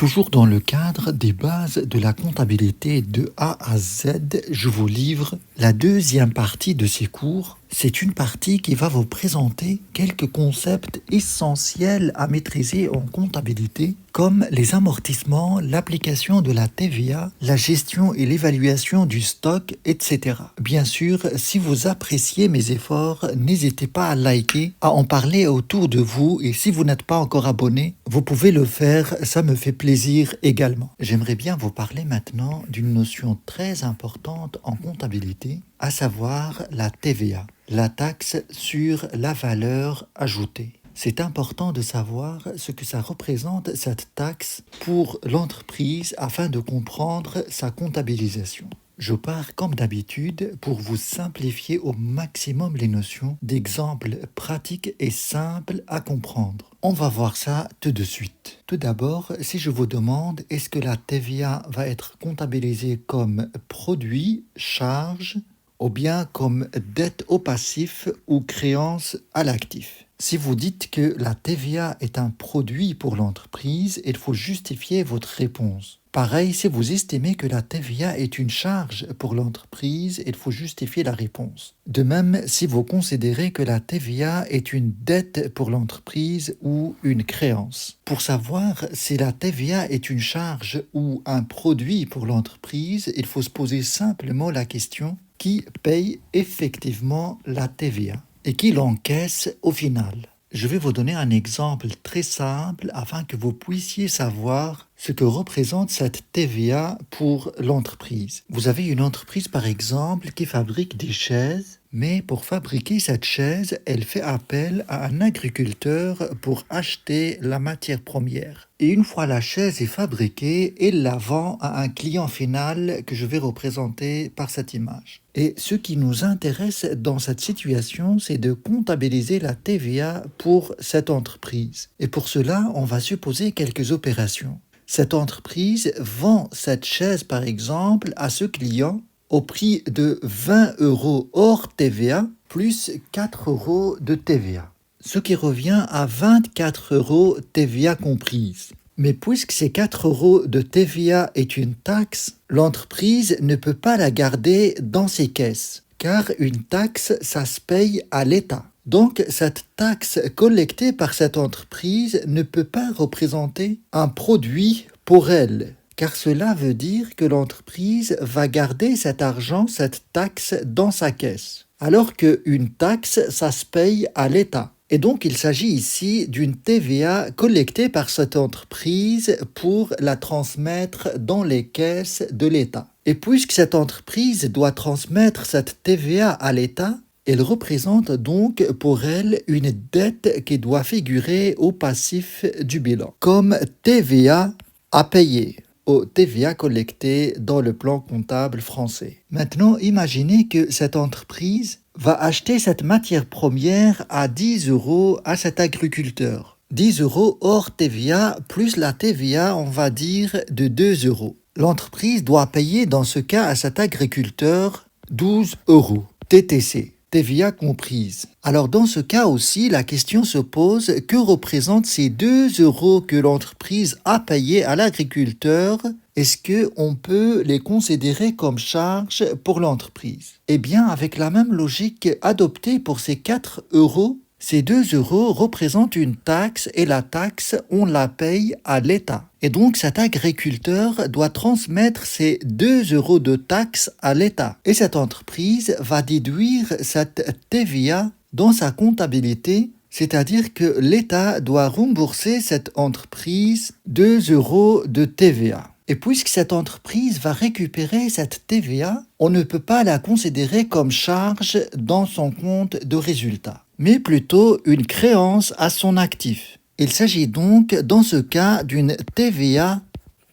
Toujours dans le cadre des bases de la comptabilité de A à Z, je vous livre la deuxième partie de ces cours. C'est une partie qui va vous présenter quelques concepts essentiels à maîtriser en comptabilité, comme les amortissements, l'application de la TVA, la gestion et l'évaluation du stock, etc. Bien sûr, si vous appréciez mes efforts, n'hésitez pas à liker, à en parler autour de vous, et si vous n'êtes pas encore abonné, vous pouvez le faire, ça me fait plaisir également. J'aimerais bien vous parler maintenant d'une notion très importante en comptabilité, à savoir la TVA, la taxe sur la valeur ajoutée. C'est important de savoir ce que ça représente, cette taxe, pour l'entreprise afin de comprendre sa comptabilisation. Je pars comme d'habitude pour vous simplifier au maximum les notions d'exemples pratiques et simples à comprendre. On va voir ça tout de suite. Tout d'abord, si je vous demande est-ce que la TVA va être comptabilisée comme produit, charge, ou bien comme dette au passif ou créance à l'actif. Si vous dites que la TVA est un produit pour l'entreprise, il faut justifier votre réponse. Pareil, si vous estimez que la TVA est une charge pour l'entreprise, il faut justifier la réponse. De même, si vous considérez que la TVA est une dette pour l'entreprise ou une créance. Pour savoir si la TVA est une charge ou un produit pour l'entreprise, il faut se poser simplement la question qui paye effectivement la TVA et qui l'encaisse au final. Je vais vous donner un exemple très simple afin que vous puissiez savoir ce que représente cette TVA pour l'entreprise. Vous avez une entreprise par exemple qui fabrique des chaises, mais pour fabriquer cette chaise, elle fait appel à un agriculteur pour acheter la matière première. Et une fois la chaise est fabriquée, elle la vend à un client final que je vais représenter par cette image. Et ce qui nous intéresse dans cette situation, c'est de comptabiliser la TVA pour cette entreprise. Et pour cela, on va supposer quelques opérations. Cette entreprise vend cette chaise, par exemple, à ce client au prix de 20 € hors TVA, plus 4 € de TVA, ce qui revient à 24 € TVA comprise. Mais puisque ces 4 € de TVA est une taxe, l'entreprise ne peut pas la garder dans ses caisses, car une taxe, ça se paye à l'État. Donc, cette taxe collectée par cette entreprise ne peut pas représenter un produit pour elle, car cela veut dire que l'entreprise va garder cet argent, cette taxe, dans sa caisse, alors qu'une taxe, ça se paye à l'État. Et donc, il s'agit ici d'une TVA collectée par cette entreprise pour la transmettre dans les caisses de l'État. Et puisque cette entreprise doit transmettre cette TVA à l'État, elle représente donc pour elle une dette qui doit figurer au passif du bilan, comme TVA à payer, au TVA collectée dans le plan comptable français. Maintenant, imaginez que cette entreprise va acheter cette matière première à 10 € à cet agriculteur. 10 € hors TVA, plus la TVA, on va dire, de 2 €. L'entreprise doit payer dans ce cas à cet agriculteur 12 € TTC. TVA comprise. Alors dans ce cas aussi, la question se pose, que représentent ces 2 € que l'entreprise a payés à l'agriculteur? Est-ce qu'on peut les considérer comme charge pour l'entreprise? Eh bien, avec la même logique adoptée pour ces 4 €, ces 2 € représentent une taxe et la taxe, on la paye à l'État. Et donc cet agriculteur doit transmettre ces 2 € de taxe à l'État. Et cette entreprise va déduire cette TVA dans sa comptabilité, c'est-à-dire que l'État doit rembourser cette entreprise 2 € de TVA. Et puisque cette entreprise va récupérer cette TVA, on ne peut pas la considérer comme charge dans son compte de résultat, mais plutôt une créance à son actif. Il s'agit donc dans ce cas d'une TVA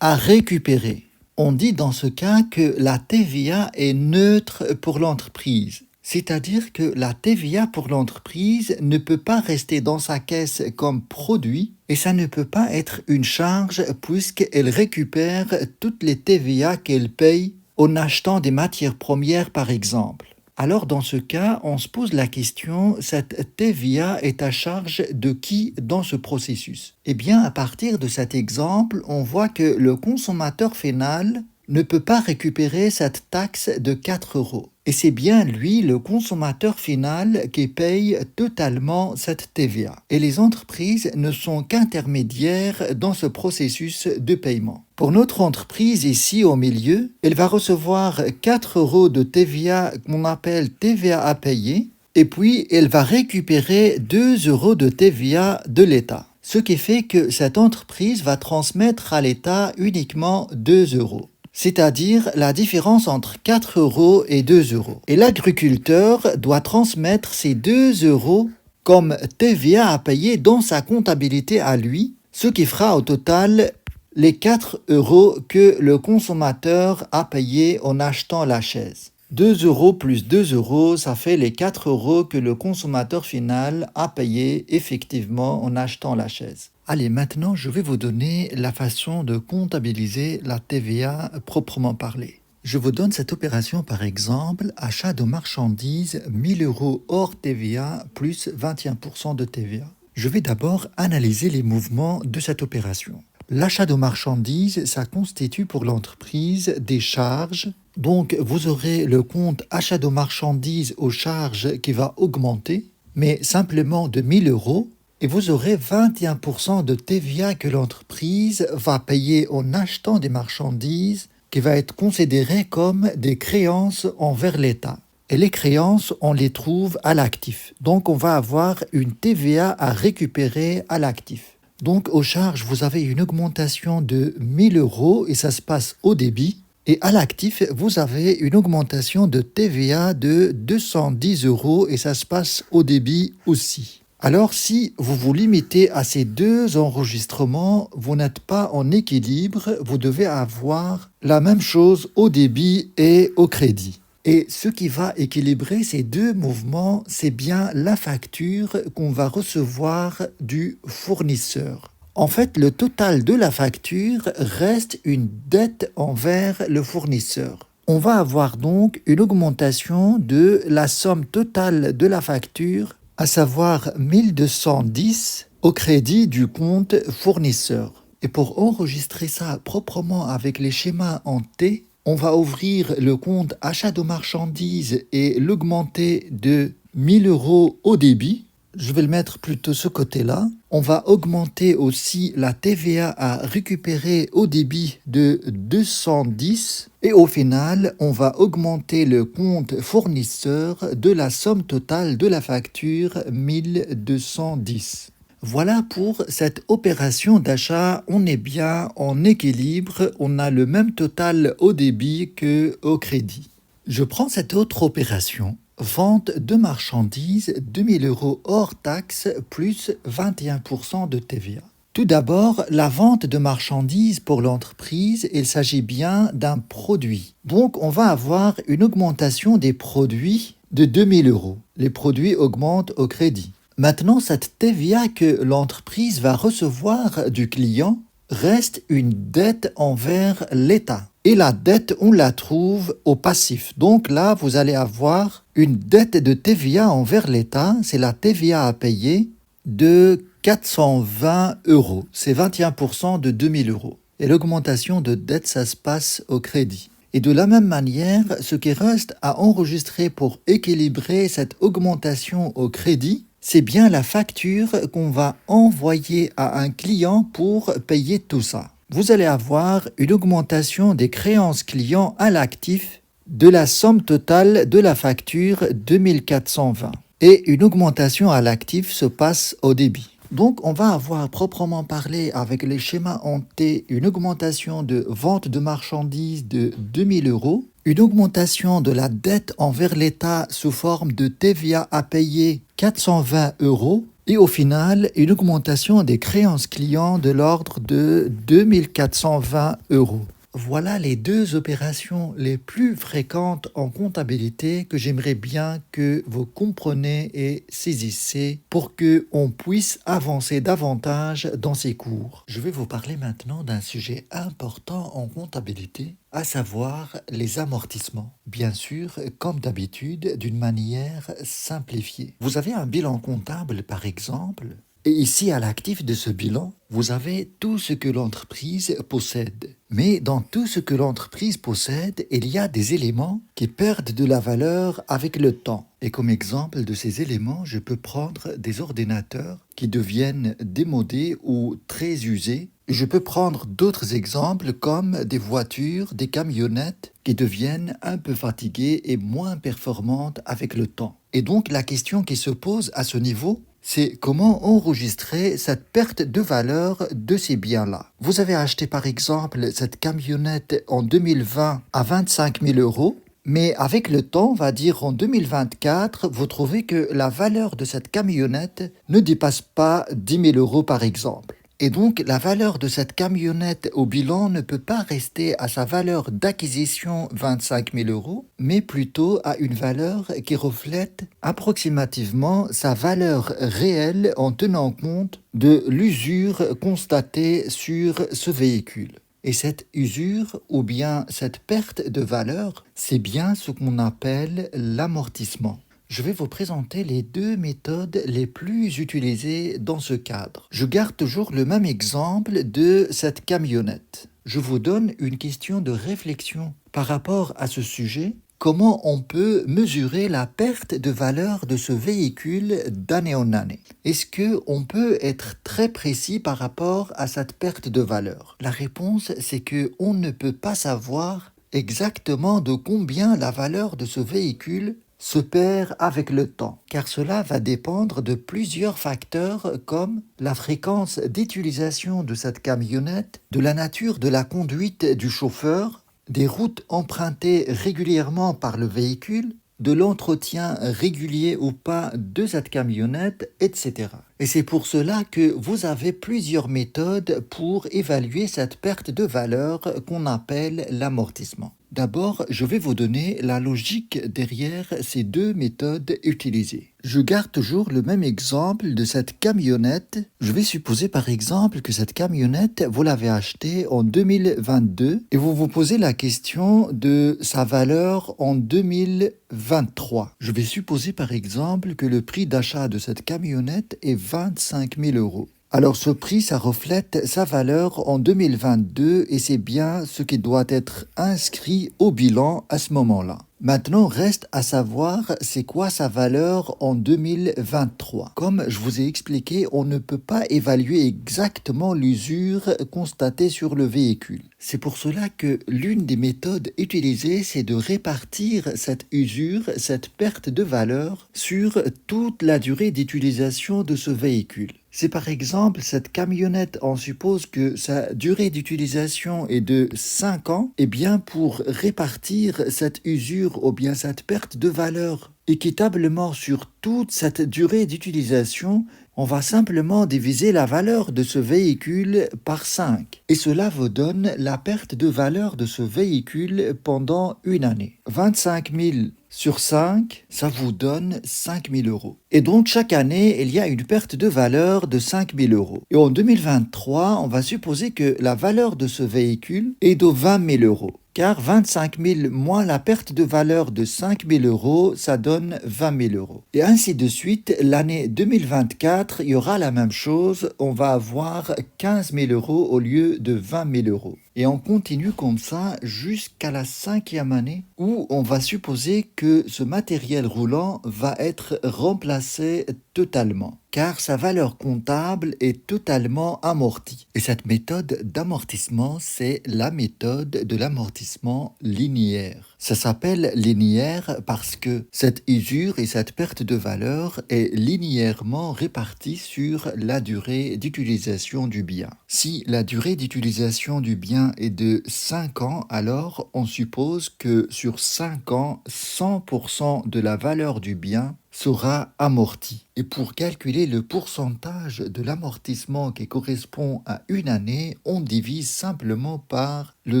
à récupérer. On dit dans ce cas que la TVA est neutre pour l'entreprise. C'est-à-dire que la TVA pour l'entreprise ne peut pas rester dans sa caisse comme produit et ça ne peut pas être une charge puisqu'elle récupère toutes les TVA qu'elle paye en achetant des matières premières par exemple. Alors dans ce cas, on se pose la question, cette TVA est à charge de qui dans ce processus? Eh bien, à partir de cet exemple, on voit que le consommateur final ne peut pas récupérer cette taxe de 4 euros. Et c'est bien lui, le consommateur final, qui paye totalement cette TVA. Et les entreprises ne sont qu'intermédiaires dans ce processus de paiement. Pour notre entreprise ici au milieu, elle va recevoir 4 euros de TVA qu'on appelle TVA à payer, et puis elle va récupérer 2 euros de TVA de l'État. Ce qui fait que cette entreprise va transmettre à l'État uniquement 2 euros. C'est-à-dire la différence entre 4 euros et 2 euros. Et l'agriculteur doit transmettre ces 2 euros comme TVA à payer dans sa comptabilité à lui, ce qui fera au total les 4 euros que le consommateur a payé en achetant la chaise. 2 euros plus 2 euros, ça fait les 4 euros que le consommateur final a payé effectivement en achetant la chaise. Allez, maintenant, je vais vous donner la façon de comptabiliser la TVA proprement parlée. Je vous donne cette opération par exemple, achat de marchandises 1000 euros hors TVA plus 21% de TVA. Je vais d'abord analyser les mouvements de cette opération. L'achat de marchandises, ça constitue pour l'entreprise des charges. Donc, vous aurez le compte achat de marchandises aux charges qui va augmenter, mais simplement de 1000 euros. Et vous aurez 21% de TVA que l'entreprise va payer en achetant des marchandises qui va être considéré comme des créances envers l'État. Et les créances, on les trouve à l'actif. Donc, on va avoir une TVA à récupérer à l'actif. Donc, aux charges, vous avez une augmentation de 1000 euros et ça se passe au débit. Et à l'actif, vous avez une augmentation de TVA de 210 euros et ça se passe au débit aussi. Alors, si vous vous limitez à ces deux enregistrements, vous n'êtes pas en équilibre, vous devez avoir la même chose au débit et au crédit. Et ce qui va équilibrer ces deux mouvements, c'est bien la facture qu'on va recevoir du fournisseur. En fait, le total de la facture reste une dette envers le fournisseur. On va avoir donc une augmentation de la somme totale de la facture, à savoir 1210 au crédit du compte fournisseur. Et pour enregistrer ça proprement avec les schémas en T, on va ouvrir le compte achat de marchandises et l'augmenter de 1000 euros au débit. Je vais le mettre plutôt ce côté-là. On va augmenter aussi la TVA à récupérer au débit de 210. Et au final, on va augmenter le compte fournisseur de la somme totale de la facture 1210. Voilà pour cette opération d'achat, on est bien en équilibre, on a le même total au débit qu'au crédit. Je prends cette autre opération, vente de marchandises 2000 euros hors taxe plus 21% de TVA. Tout d'abord, la vente de marchandises pour l'entreprise, il s'agit bien d'un produit. Donc on va avoir une augmentation des produits de 2000 euros. Les produits augmentent au crédit. Maintenant, cette TVA que l'entreprise va recevoir du client reste une dette envers l'État. Et la dette, on la trouve au passif. Donc là, vous allez avoir une dette de TVA envers l'État. C'est la TVA à payer de 420 euros. C'est 21% de 2000 euros. Et l'augmentation de dette, ça se passe au crédit. Et de la même manière, ce qui reste à enregistrer pour équilibrer cette augmentation au crédit, c'est bien la facture qu'on va envoyer à un client pour payer tout ça. Vous allez avoir une augmentation des créances clients à l'actif de la somme totale de la facture 2420. Et une augmentation à l'actif se passe au débit. Donc, on va avoir proprement parlé avec les schémas en T une augmentation de vente de marchandises de 2000 euros, une augmentation de la dette envers l'État sous forme de TVA à payer 420 euros et au final, une augmentation des créances clients de l'ordre de 2420 euros. Voilà les deux opérations les plus fréquentes en comptabilité que j'aimerais bien que vous compreniez et saisissez pour que on puisse avancer davantage dans ces cours. Je vais vous parler maintenant d'un sujet important en comptabilité, à savoir les amortissements. Bien sûr, comme d'habitude, d'une manière simplifiée. Vous avez un bilan comptable, par exemple, et ici, à l'actif de ce bilan, vous avez tout ce que l'entreprise possède. Mais dans tout ce que l'entreprise possède, il y a des éléments qui perdent de la valeur avec le temps. Et comme exemple de ces éléments, je peux prendre des ordinateurs qui deviennent démodés ou très usés. Je peux prendre d'autres exemples comme des voitures, des camionnettes qui deviennent un peu fatiguées et moins performantes avec le temps. Et donc la question qui se pose à ce niveau, c'est comment enregistrer cette perte de valeur de ces biens-là. Vous avez acheté par exemple cette camionnette en 2020 à 25 000 euros, mais avec le temps, on va dire en 2024, vous trouvez que la valeur de cette camionnette ne dépasse pas 10 000 euros par exemple. Et donc, la valeur de cette camionnette au bilan ne peut pas rester à sa valeur d'acquisition 25 000 euros, mais plutôt à une valeur qui reflète approximativement sa valeur réelle en tenant compte de l'usure constatée sur ce véhicule. Et cette usure ou bien cette perte de valeur, c'est bien ce qu'on appelle l'amortissement. Je vais vous présenter les deux méthodes les plus utilisées dans ce cadre. Je garde toujours le même exemple de cette camionnette. Je vous donne une question de réflexion par rapport à ce sujet. Comment on peut mesurer la perte de valeur de ce véhicule d'année en année? Est-ce qu'on peut être très précis par rapport à cette perte de valeur? La réponse, c'est qu'on ne peut pas savoir exactement de combien la valeur de ce véhicule se perd avec le temps, car cela va dépendre de plusieurs facteurs comme la fréquence d'utilisation de cette camionnette, de la nature de la conduite du chauffeur, des routes empruntées régulièrement par le véhicule, de l'entretien régulier ou pas de cette camionnette, etc. Et c'est pour cela que vous avez plusieurs méthodes pour évaluer cette perte de valeur qu'on appelle l'amortissement. D'abord, je vais vous donner la logique derrière ces deux méthodes utilisées. Je garde toujours le même exemple de cette camionnette. Je vais supposer par exemple que cette camionnette, vous l'avez achetée en 2022 et vous vous posez la question de sa valeur en 2023. Je vais supposer par exemple que le prix d'achat de cette camionnette est 25 000 euros. Alors ce prix, ça reflète sa valeur en 2022 et c'est bien ce qui doit être inscrit au bilan à ce moment-là. Maintenant, reste à savoir c'est quoi sa valeur en 2023. Comme je vous ai expliqué, on ne peut pas évaluer exactement l'usure constatée sur le véhicule. C'est pour cela que l'une des méthodes utilisées, c'est de répartir cette usure, cette perte de valeur sur toute la durée d'utilisation de ce véhicule. Si par exemple cette camionnette, on suppose que sa durée d'utilisation est de 5 ans, et bien pour répartir cette usure ou bien cette perte de valeur équitablement sur toute cette durée d'utilisation, on va simplement diviser la valeur de ce véhicule par 5. Et cela vous donne la perte de valeur de ce véhicule pendant une année. 25 000 sur 5, ça vous donne 5 000 euros. Et donc chaque année, il y a une perte de valeur de 5 000 euros. Et en 2023, on va supposer que la valeur de ce véhicule est de 20 000 euros. Car 25 000 moins la perte de valeur de 5 000 euros, ça donne 20 000 euros. Et ainsi de suite, l'année 2024, il y aura la même chose. On va avoir 15 000 euros au lieu de 20 000 euros. Et on continue comme ça jusqu'à la 5e année où on va supposer que ce matériel roulant va être remplacé totalement, car sa valeur comptable est totalement amortie. Et cette méthode d'amortissement, c'est la méthode de l'amortissement linéaire. Ça s'appelle linéaire parce que cette usure et cette perte de valeur est linéairement répartie sur la durée d'utilisation du bien. Si la durée d'utilisation du bien est de 5 ans, alors on suppose que sur 5 ans, 100% de la valeur du bien sera amorti. Et pour calculer le pourcentage de l'amortissement qui correspond à une année, on divise simplement par le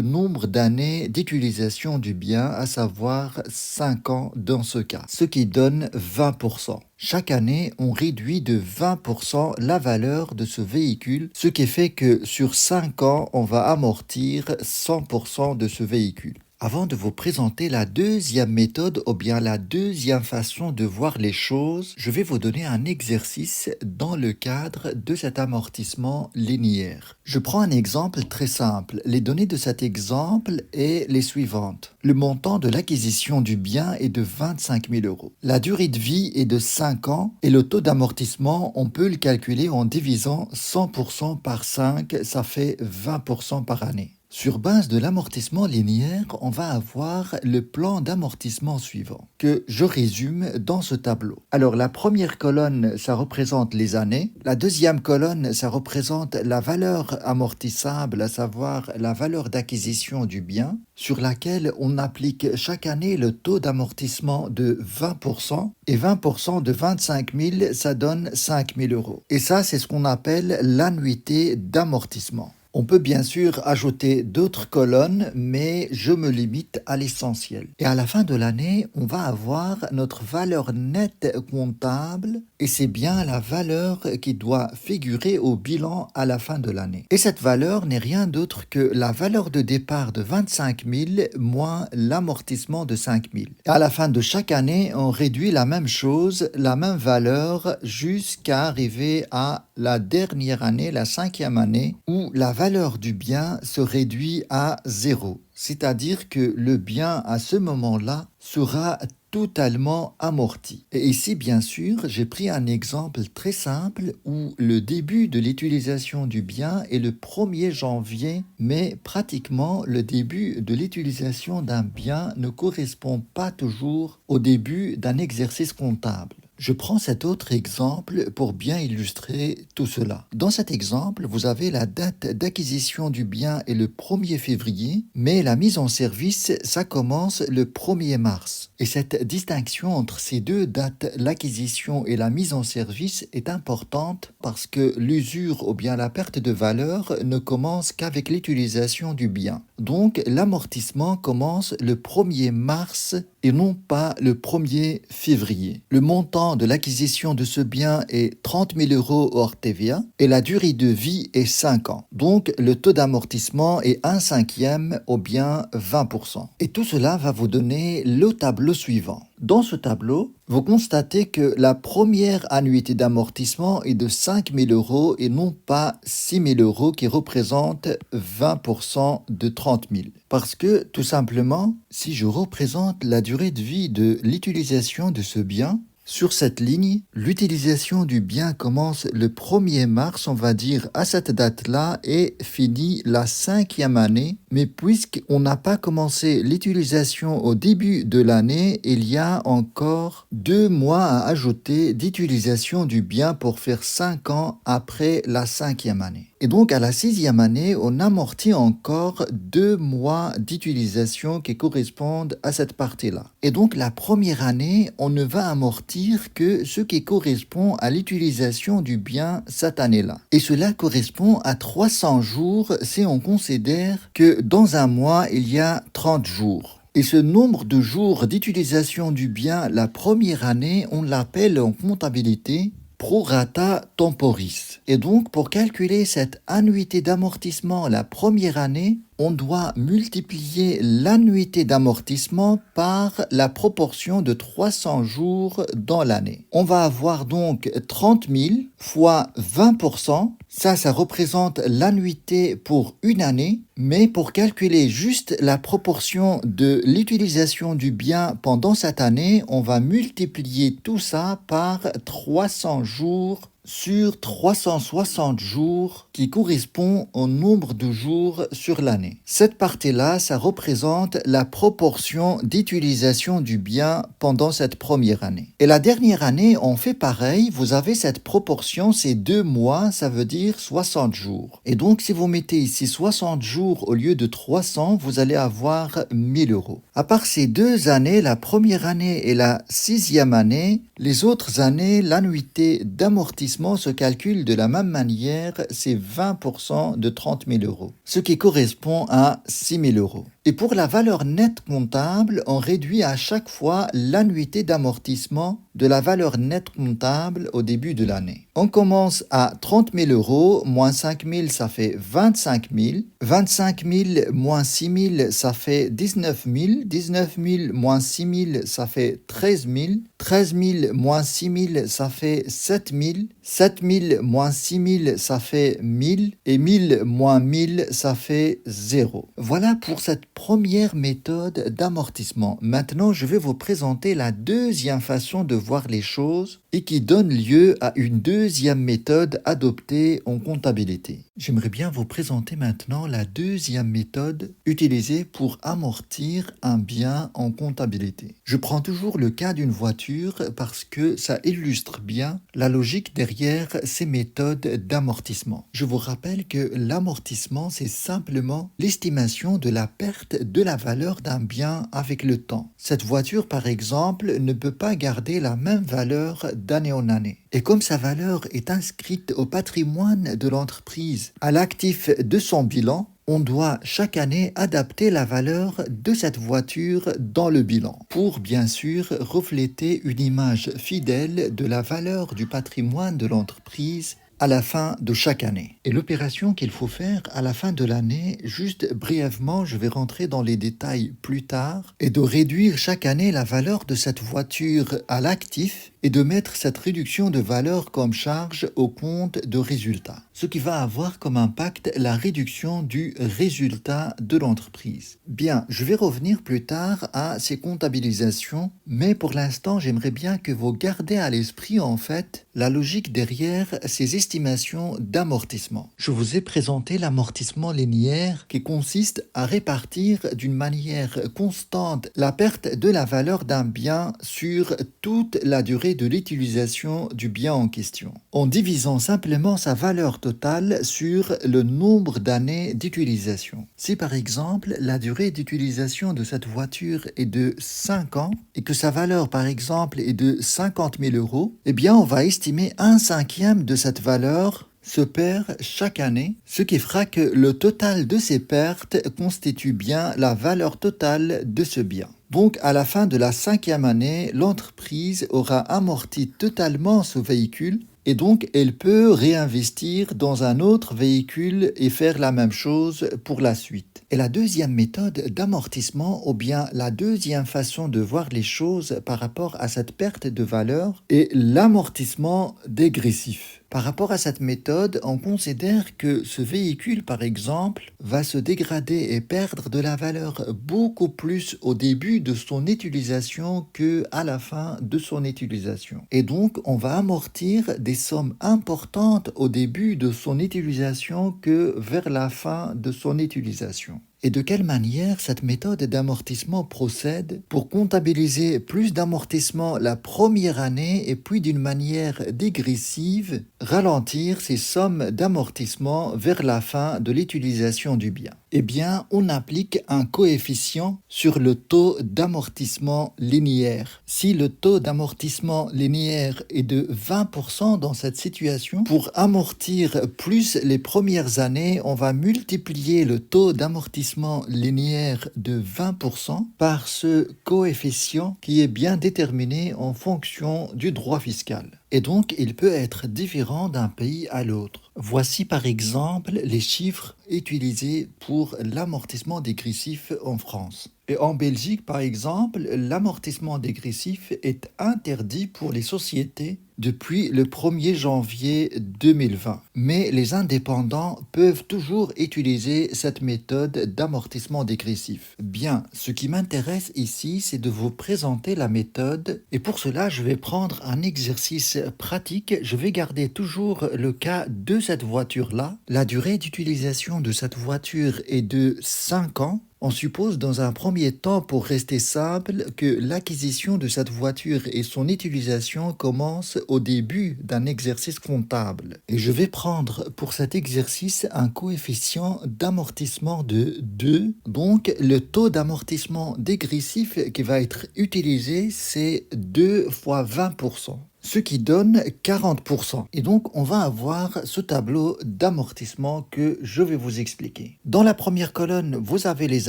nombre d'années d'utilisation du bien, à savoir 5 ans dans ce cas, ce qui donne 20%. Chaque année, on réduit de 20% la valeur de ce véhicule, ce qui fait que sur 5 ans, on va amortir 100% de ce véhicule. Avant de vous présenter la deuxième méthode ou bien la deuxième façon de voir les choses, je vais vous donner un exercice dans le cadre de cet amortissement linéaire. Je prends un exemple très simple. Les données de cet exemple sont les suivantes. Le montant de l'acquisition du bien est de 25 000 euros. La durée de vie est de 5 ans et le taux d'amortissement, on peut le calculer en divisant 100% par 5, ça fait 20% par année. Sur base de l'amortissement linéaire, on va avoir le plan d'amortissement suivant, que je résume dans ce tableau. Alors la première colonne, ça représente les années. La deuxième colonne, ça représente la valeur amortissable, à savoir la valeur d'acquisition du bien, sur laquelle on applique chaque année le taux d'amortissement de 20%. Et 20% de 25 000, ça donne 5 000 euros. Et ça, c'est ce qu'on appelle l'annuité d'amortissement. On peut bien sûr ajouter d'autres colonnes, mais je me limite à l'essentiel. Et à la fin de l'année, on va avoir notre valeur nette comptable et c'est bien la valeur qui doit figurer au bilan à la fin de l'année. Et cette valeur n'est rien d'autre que la valeur de départ de 25 000 moins l'amortissement de 5 000. Et à la fin de chaque année, on réduit la même chose, la même valeur, jusqu'à arriver à la dernière année, la 5e année, où la valeur du bien se réduit à 0. C'est-à-dire que le bien, à ce moment-là, sera totalement amorti. Et ici, bien sûr, j'ai pris un exemple très simple où le début de l'utilisation du bien est le 1er janvier, mais pratiquement le début de l'utilisation d'un bien ne correspond pas toujours au début d'un exercice comptable. Je prends cet autre exemple pour bien illustrer tout cela. Dans cet exemple, vous avez la date d'acquisition du bien est le 1er février, mais la mise en service, ça commence le 1er mars. Et cette distinction entre ces deux dates, l'acquisition et la mise en service, est importante parce que l'usure ou bien la perte de valeur ne commence qu'avec l'utilisation du bien. Donc, l'amortissement commence le 1er mars et non pas le 1er février. Le montant de l'acquisition de ce bien est 30 000 euros hors TVA et la durée de vie est 5 ans. Donc, le taux d'amortissement est 1/5 ou bien 20%. Et tout cela va vous donner le tableau suivant. Dans ce tableau, vous constatez que la première annuité d'amortissement est de 5 000 euros et non pas 6 000 euros qui représente 20% de 30 000. Parce que, tout simplement, si je représente la durée de vie de l'utilisation de ce bien, sur cette ligne, l'utilisation du bien commence le 1er mars, on va dire, à cette date-là et finit la 5e année. Mais puisqu'on n'a pas commencé l'utilisation au début de l'année, il y a encore 2 mois à ajouter d'utilisation du bien pour faire 5 ans après la 5e année. Et donc, à la 6e année, on amortit encore 2 mois d'utilisation qui correspondent à cette partie-là. Et donc, la première année, on ne va amortir que ce qui correspond à l'utilisation du bien cette année-là. Et cela correspond à 300 jours si on considère que dans un mois, il y a 30 jours. Et ce nombre de jours d'utilisation du bien la première année, on l'appelle en comptabilité prorata temporis. Et donc, pour calculer cette annuité d'amortissement la première année, on doit multiplier l'annuité d'amortissement par la proportion de 300 jours dans l'année. On va avoir donc 30 000 fois 20%. Ça représente l'annuité pour une année. Mais pour calculer juste la proportion de l'utilisation du bien pendant cette année, on va multiplier tout ça par 300 jours sur 360 jours qui correspond au nombre de jours sur l'année. Cette partie-là, ça représente la proportion d'utilisation du bien pendant cette première année. Et la dernière année, on fait pareil. Vous avez cette proportion, c'est 2 mois, ça veut dire 60 jours. Et donc, si vous mettez ici 60 jours au lieu de 300, vous allez avoir 1000 euros. À part ces 2 années, la première année et la 6e année, les autres années, l'annuité d'amortissement se calcule de la même manière, c'est 20% de 30 000 euros, ce qui correspond à 6 000 euros. Et pour la valeur nette comptable, on réduit à chaque fois l'annuité d'amortissement de la valeur nette comptable au début de l'année. On commence à 30 000 euros, moins 5 000, ça fait 25 000. 25 000 moins 6 000, ça fait 19 000. 19 000 moins 6 000, ça fait 13 000. 13 000 moins 6 000, ça fait 7 000. 7 000 moins 6 000, ça fait 1000. Et 1000 moins 1000, ça fait 0. Voilà pour cette première méthode d'amortissement. Maintenant, je vais vous présenter la deuxième façon de voir les choses et qui donne lieu à une deuxième méthode adoptée en comptabilité. J'aimerais bien vous présenter maintenant la deuxième méthode utilisée pour amortir un bien en comptabilité. Je prends toujours le cas d'une voiture parce que ça illustre bien la logique derrière ces méthodes d'amortissement. Je vous rappelle que l'amortissement, c'est simplement l'estimation de la perte de la valeur d'un bien avec le temps. Cette voiture, par exemple, ne peut pas garder la même valeur d'année en année. Et comme sa valeur est inscrite au patrimoine de l'entreprise, à l'actif de son bilan, on doit chaque année adapter la valeur de cette voiture dans le bilan pour bien sûr refléter une image fidèle de la valeur du patrimoine de l'entreprise à la fin de chaque année. Et l'opération qu'il faut faire à la fin de l'année, juste brièvement, je vais rentrer dans les détails plus tard, est de réduire chaque année la valeur de cette voiture à l'actif et de mettre cette réduction de valeur comme charge au compte de résultat. Ce qui va avoir comme impact la réduction du résultat de l'entreprise. Bien, je vais revenir plus tard à ces comptabilisations, mais pour l'instant, j'aimerais bien que vous gardez à l'esprit en fait la logique derrière ces estimations d'amortissement. Je vous ai présenté l'amortissement linéaire qui consiste à répartir d'une manière constante la perte de la valeur d'un bien sur toute la durée de l'utilisation du bien en question, en divisant simplement sa valeur totale sur le nombre d'années d'utilisation. Si par exemple la durée d'utilisation de cette voiture est de 5 ans et que sa valeur par exemple est de 50 000 euros, eh bien on va estimer 1/5 de cette valeur se perd chaque année, ce qui fera que le total de ces pertes constitue bien la valeur totale de ce bien. Donc, à la fin de la 5e année, l'entreprise aura amorti totalement ce véhicule et donc elle peut réinvestir dans un autre véhicule et faire la même chose pour la suite. Et la deuxième méthode d'amortissement, ou bien la deuxième façon de voir les choses par rapport à cette perte de valeur, est l'amortissement dégressif. Par rapport à cette méthode, on considère que ce véhicule, par exemple, va se dégrader et perdre de la valeur beaucoup plus au début de son utilisation qu'à la fin de son utilisation. Et donc, on va amortir des sommes importantes au début de son utilisation que vers la fin de son utilisation. Et de quelle manière cette méthode d'amortissement procède pour comptabiliser plus d'amortissement la première année et puis d'une manière dégressive ralentir ces sommes d'amortissement vers la fin de l'utilisation du bien? Eh bien, on applique un coefficient sur le taux d'amortissement linéaire. Si le taux d'amortissement linéaire est de 20% dans cette situation, pour amortir plus les premières années, on va multiplier le taux d'amortissement linéaire de 20% par ce coefficient qui est bien déterminé en fonction du droit fiscal. Et donc, il peut être différent d'un pays à l'autre. Voici par exemple les chiffres utilisés pour l'amortissement dégressif en France. Et en Belgique, par exemple, l'amortissement dégressif est interdit pour les sociétés depuis le 1er janvier 2020. Mais les indépendants peuvent toujours utiliser cette méthode d'amortissement dégressif. Bien, ce qui m'intéresse ici, c'est de vous présenter la méthode. Et pour cela, je vais prendre un exercice pratique. Je vais garder toujours le cas de cette voiture-là. La durée d'utilisation de cette voiture est de 5 ans. On suppose dans un premier temps, pour rester simple, que l'acquisition de cette voiture et son utilisation commencent au début d'un exercice comptable. Et je vais prendre pour cet exercice un coefficient d'amortissement de 2. Donc le taux d'amortissement dégressif qui va être utilisé, c'est 2 fois 20%. Ce qui donne 40%. Et donc, on va avoir ce tableau d'amortissement que je vais vous expliquer. Dans la première colonne, vous avez les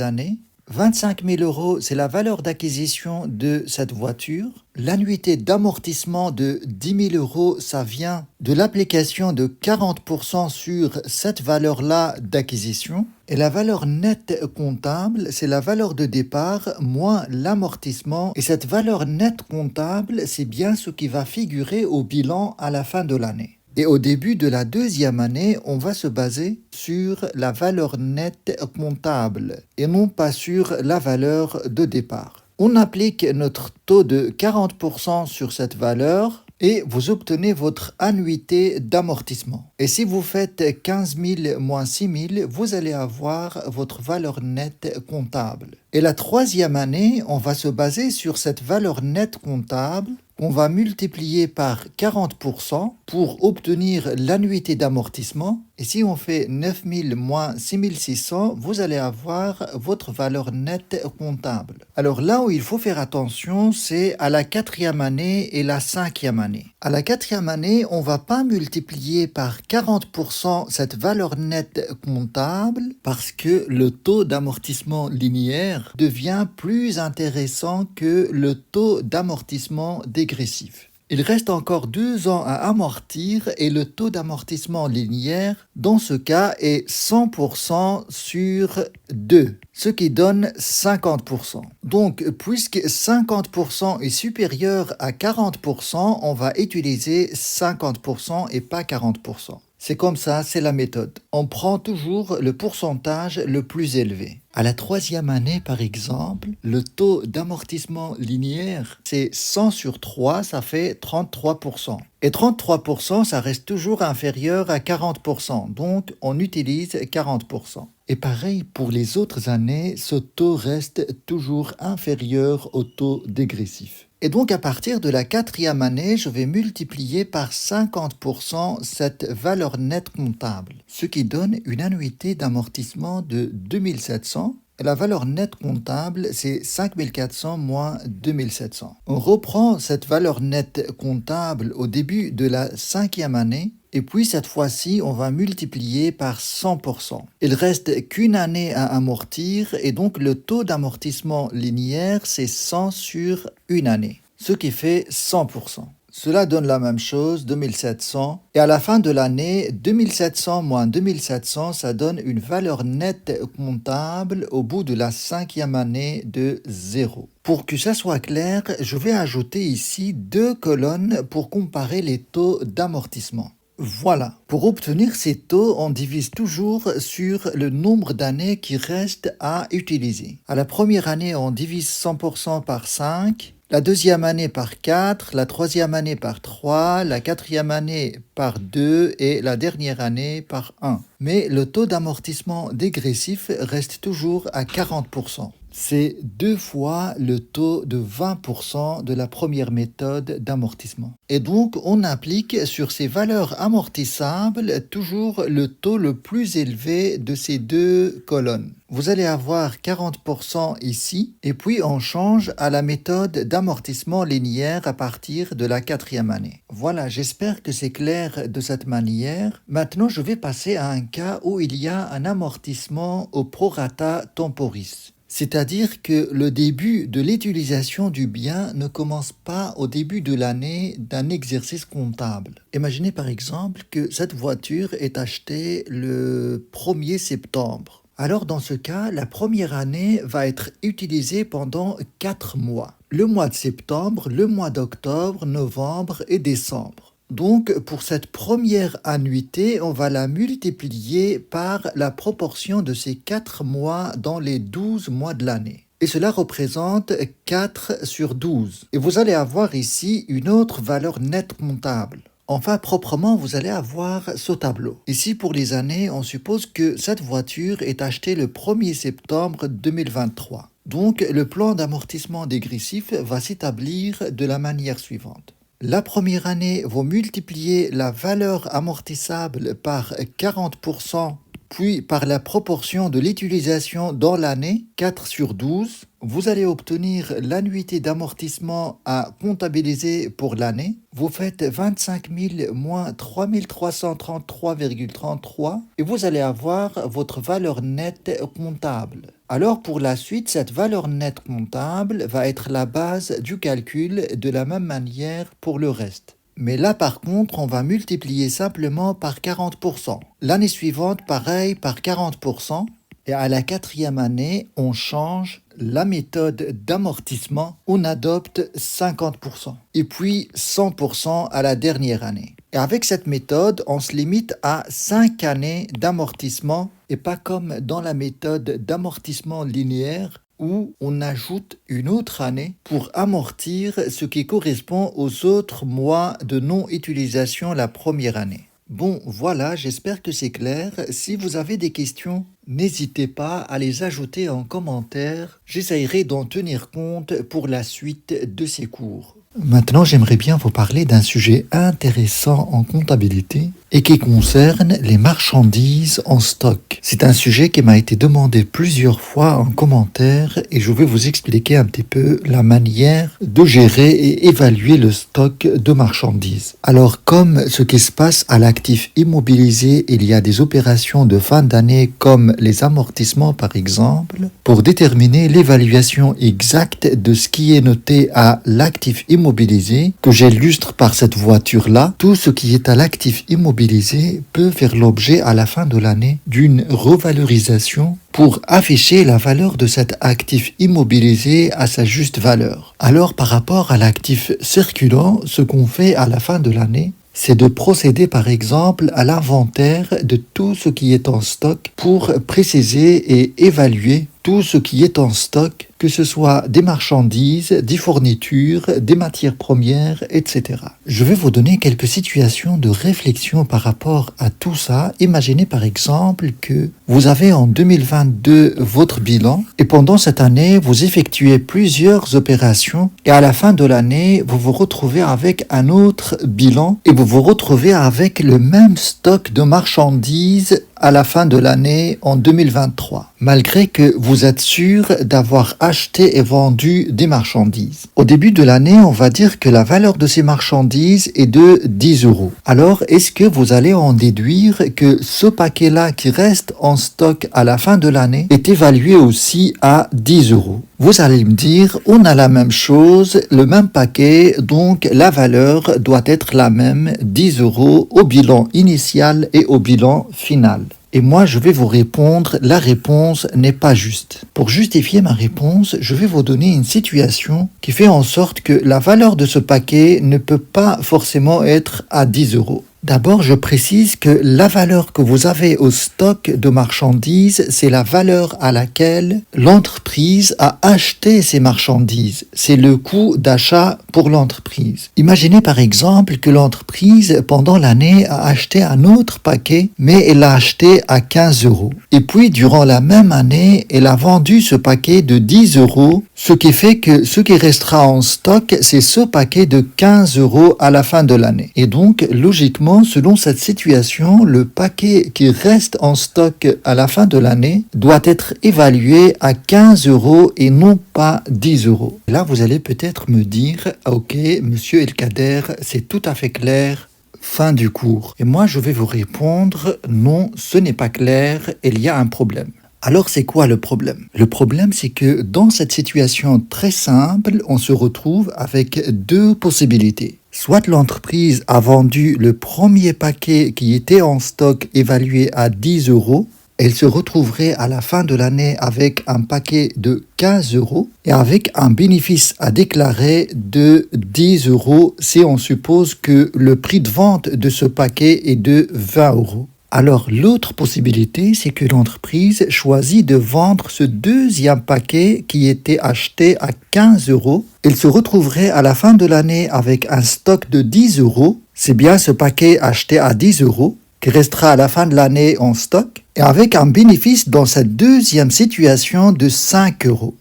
années. 25 000 euros, c'est la valeur d'acquisition de cette voiture. L'annuité d'amortissement de 10 000 euros, ça vient de l'application de 40% sur cette valeur-là d'acquisition. Et la valeur nette comptable, c'est la valeur de départ moins l'amortissement. Et cette valeur nette comptable, c'est bien ce qui va figurer au bilan à la fin de l'année. Et au début de la deuxième année, on va se baser sur la valeur nette comptable et non pas sur la valeur de départ. On applique notre taux de 40% sur cette valeur et vous obtenez votre annuité d'amortissement. Et si vous faites 15 000 moins 6 000, vous allez avoir votre valeur nette comptable. Et la troisième année, on va se baser sur cette valeur nette comptable. On va multiplier par 40% pour obtenir l'annuité d'amortissement. Et si on fait 9 000 moins 6 600, vous allez avoir votre valeur nette comptable. Alors là où il faut faire attention, c'est à la quatrième année et la cinquième année. À la quatrième année, on ne va pas multiplier par 40% cette valeur nette comptable parce que le taux d'amortissement linéaire devient plus intéressant que le taux d'amortissement dégressif. Il reste encore 2 ans à amortir et le taux d'amortissement linéaire, dans ce cas, est 100% sur 2, ce qui donne 50%. Donc, puisque 50% est supérieur à 40%, on va utiliser 50% et pas 40%. C'est comme ça, c'est la méthode. On prend toujours le pourcentage le plus élevé. À la troisième année, par exemple, le taux d'amortissement linéaire, c'est 100 sur 3, ça fait 33%. Et 33%, ça reste toujours inférieur à 40%. Donc, on utilise 40%. Et pareil, pour les autres années, ce taux reste toujours inférieur au taux dégressif. Et donc, à partir de la quatrième année, je vais multiplier par 50% cette valeur nette comptable, ce qui donne une annuité d'amortissement de 2700. La valeur nette comptable, c'est 5400 moins 2700. On reprend cette valeur nette comptable au début de la cinquième année. Et puis cette fois-ci, on va multiplier par 100%. Il reste qu'une année à amortir et donc le taux d'amortissement linéaire, c'est 100 sur une année, ce qui fait 100%. Cela donne la même chose, 2700. Et à la fin de l'année, 2700 moins 2700, ça donne une valeur nette comptable au bout de la cinquième année de 0. Pour que ça soit clair, je vais ajouter ici 2 colonnes pour comparer les taux d'amortissement. Voilà. Pour obtenir ces taux, on divise toujours sur le nombre d'années qui restent à utiliser. À la première année, on divise 100% par 5. La deuxième année par 4, la troisième année par 3, la quatrième année par 2 et la dernière année par 1. Mais le taux d'amortissement dégressif reste toujours à 40%. C'est 2 fois le taux de 20% de la première méthode d'amortissement. Et donc, on applique sur ces valeurs amortissables toujours le taux le plus élevé de ces 2 colonnes. Vous allez avoir 40% ici, et puis on change à la méthode d'amortissement linéaire à partir de la quatrième année. Voilà, j'espère que c'est clair de cette manière. Maintenant, je vais passer à un cas où il y a un amortissement au prorata temporis. C'est-à-dire que le début de l'utilisation du bien ne commence pas au début de l'année d'un exercice comptable. Imaginez par exemple que cette voiture est achetée le 1er septembre. Alors dans ce cas, la première année va être utilisée pendant 4 mois. Le mois de septembre, le mois d'octobre, novembre et décembre. Donc pour cette première annuité, on va la multiplier par la proportion de ces 4 mois dans les 12 mois de l'année. Et cela représente 4 sur 12. Et vous allez avoir ici une autre valeur nette comptable. Enfin, proprement, vous allez avoir ce tableau. Ici, pour les années, on suppose que cette voiture est achetée le 1er septembre 2023. Donc, le plan d'amortissement dégressif va s'établir de la manière suivante. La première année, vous multipliez la valeur amortissable par 40%, puis par la proportion de l'utilisation dans l'année, 4 sur 12. Vous allez obtenir l'annuité d'amortissement à comptabiliser pour l'année. Vous faites 25 000 moins 3 333,33 et vous allez avoir votre valeur nette comptable. Alors pour la suite, cette valeur nette comptable va être la base du calcul de la même manière pour le reste. Mais là, par contre, on va multiplier simplement par 40%. L'année suivante, pareil, par 40%. Et à la 4e année, on change la méthode d'amortissement. On adopte 50%. Et puis 100% à la dernière année. Et avec cette méthode, on se limite à 5 années d'amortissement et pas comme dans la méthode d'amortissement linéaire où on ajoute une autre année pour amortir ce qui correspond aux autres mois de non-utilisation la première année. Bon, voilà, j'espère que c'est clair. Si vous avez des questions, n'hésitez pas à les ajouter en commentaire. J'essaierai d'en tenir compte pour la suite de ces cours. Maintenant, j'aimerais bien vous parler d'un sujet intéressant en comptabilité et qui concerne les marchandises en stock. C'est un sujet qui m'a été demandé plusieurs fois en commentaire et je vais vous expliquer un petit peu la manière de gérer et évaluer le stock de marchandises. Alors, comme ce qui se passe à l'actif immobilisé, il y a des opérations de fin d'année comme les amortissements par exemple, pour déterminer l'évaluation exacte de ce qui est noté à l'actif immobilisé, que j'illustre par cette voiture-là, tout ce qui est à l'actif immobilisé peut faire l'objet à la fin de l'année d'une revalorisation pour afficher la valeur de cet actif immobilisé à sa juste valeur. Alors par rapport à l'actif circulant, ce qu'on fait à la fin de l'année, c'est de procéder par exemple à l'inventaire de tout ce qui est en stock pour préciser et évaluer tout ce qui est en stock, que ce soit des marchandises, des fournitures, des matières premières, etc. Je vais vous donner quelques situations de réflexion par rapport à tout ça. Imaginez par exemple que vous avez en 2022 votre bilan et pendant cette année, vous effectuez plusieurs opérations et à la fin de l'année, vous vous retrouvez avec un autre bilan et vous vous retrouvez avec le même stock de marchandises à la fin de l'année en 2023, malgré que vous êtes sûr d'avoir acheté et vendu des marchandises. Au début de l'année, on va dire que la valeur de ces marchandises est de 10 euros. Alors, est-ce que vous allez en déduire que ce paquet-là qui reste en stock à la fin de l'année est évalué aussi à 10 euros? Vous allez me dire, on a la même chose, le même paquet, donc la valeur doit être la même, 10 euros au bilan initial et au bilan final. Et moi, je vais vous répondre, la réponse n'est pas juste. Pour justifier ma réponse, je vais vous donner une situation qui fait en sorte que la valeur de ce paquet ne peut pas forcément être à 10 euros. D'abord, je précise que la valeur que vous avez au stock de marchandises, c'est la valeur à laquelle l'entreprise a acheté ces marchandises. C'est le coût d'achat pour l'entreprise. Imaginez par exemple que l'entreprise, pendant l'année, a acheté un autre paquet, mais elle l'a acheté à 15 euros. Et puis, durant la même année, elle a vendu ce paquet de 10 euros, ce qui fait que ce qui restera en stock, c'est ce paquet de 15 euros à la fin de l'année. Et donc, logiquement, selon cette situation, le paquet qui reste en stock à la fin de l'année doit être évalué à 15 euros et non pas 10 euros. Là, vous allez peut-être me dire, ok, monsieur Elkader, c'est tout à fait clair. Fin du cours. Et moi, je vais vous répondre, non, ce n'est pas clair, il y a un problème. Alors, c'est quoi le problème? Le problème, c'est que dans cette situation très simple, on se retrouve avec deux possibilités. Soit l'entreprise a vendu le premier paquet qui était en stock évalué à 10 euros Elle se retrouverait à la fin de l'année avec un paquet de 15 euros et avec un bénéfice à déclarer de 10 euros si on suppose que le prix de vente de ce paquet est de 20 euros. Alors l'autre possibilité, c'est que l'entreprise choisit de vendre ce deuxième paquet qui était acheté à 15 euros. Elle se retrouverait à la fin de l'année avec un stock de 10 euros. C'est bien ce paquet acheté à 10 euros qui restera à la fin de l'année en stock et avec un bénéfice dans cette deuxième situation de 5 euros.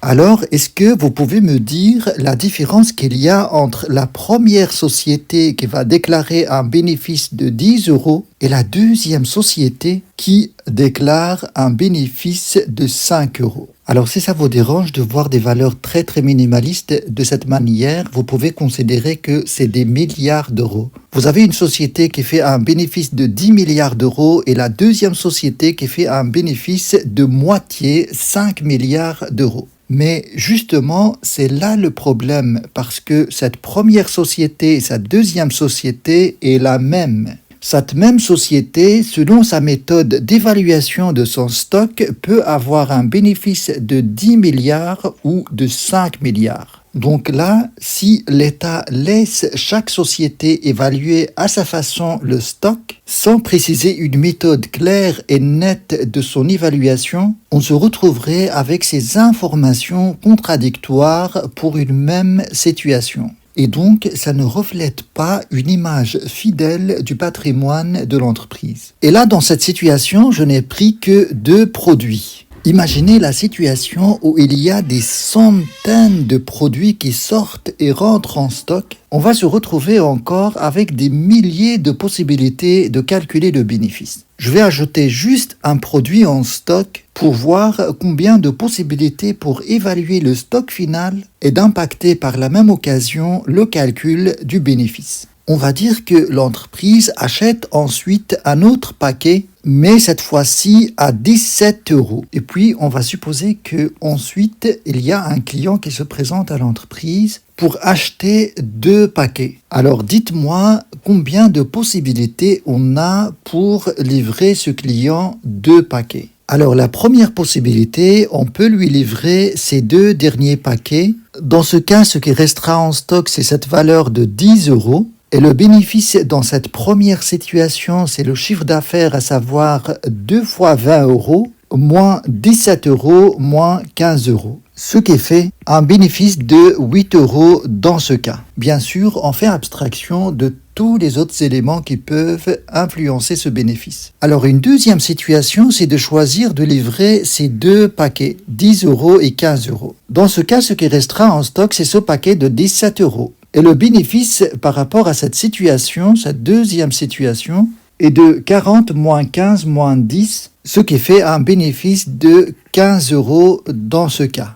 Alors, est-ce que vous pouvez me dire la différence qu'il y a entre la première société qui va déclarer un bénéfice de 10 euros et la deuxième société qui déclare un bénéfice de 5 euros? Alors, si ça vous dérange de voir des valeurs très très minimalistes de cette manière, vous pouvez considérer que c'est des milliards d'euros. Vous avez une société qui fait un bénéfice de 10 milliards d'euros et la deuxième société qui fait un bénéfice de moitié 5 milliards d'euros. Mais justement, c'est là le problème parce que cette première société et cette deuxième société est la même. Cette même société, selon sa méthode d'évaluation de son stock, peut avoir un bénéfice de 10 milliards ou de 5 milliards. Donc là, si l'État laisse chaque société évaluer à sa façon le stock, sans préciser une méthode claire et nette de son évaluation, on se retrouverait avec ces informations contradictoires pour une même situation. Et donc, ça ne reflète pas une image fidèle du patrimoine de l'entreprise. Et là, dans cette situation, je n'ai pris que 2 produits. Imaginez la situation où il y a des centaines de produits qui sortent et rentrent en stock. On va se retrouver encore avec des milliers de possibilités de calculer le bénéfice. Je vais ajouter juste un produit en stock pour voir combien de possibilités pour évaluer le stock final et d'impacter par la même occasion le calcul du bénéfice. On va dire que l'entreprise achète ensuite un autre paquet, mais cette fois-ci à 17 euros. Et puis, on va supposer qu'ensuite, il y a un client qui se présente à l'entreprise pour acheter 2 paquets. Alors, dites-moi combien de possibilités on a pour livrer ce client 2 paquets. Alors, la première possibilité, on peut lui livrer ces 2 derniers paquets. Dans ce cas, ce qui restera en stock, c'est cette valeur de 10 euros. Et le bénéfice dans cette première situation, c'est le chiffre d'affaires, à savoir 2 fois 20 euros, moins 17 euros, moins 15 euros. Ce qui fait un bénéfice de 8 euros dans ce cas. Bien sûr, on fait abstraction de tous les autres éléments qui peuvent influencer ce bénéfice. Alors, une deuxième situation, c'est de choisir de livrer ces 2 paquets, 10 euros et 15 euros. Dans ce cas, ce qui restera en stock, c'est ce paquet de 17 euros. Et le bénéfice par rapport à cette situation, cette deuxième situation, est de 40 moins 15 moins 10, ce qui fait un bénéfice de 15 euros dans ce cas.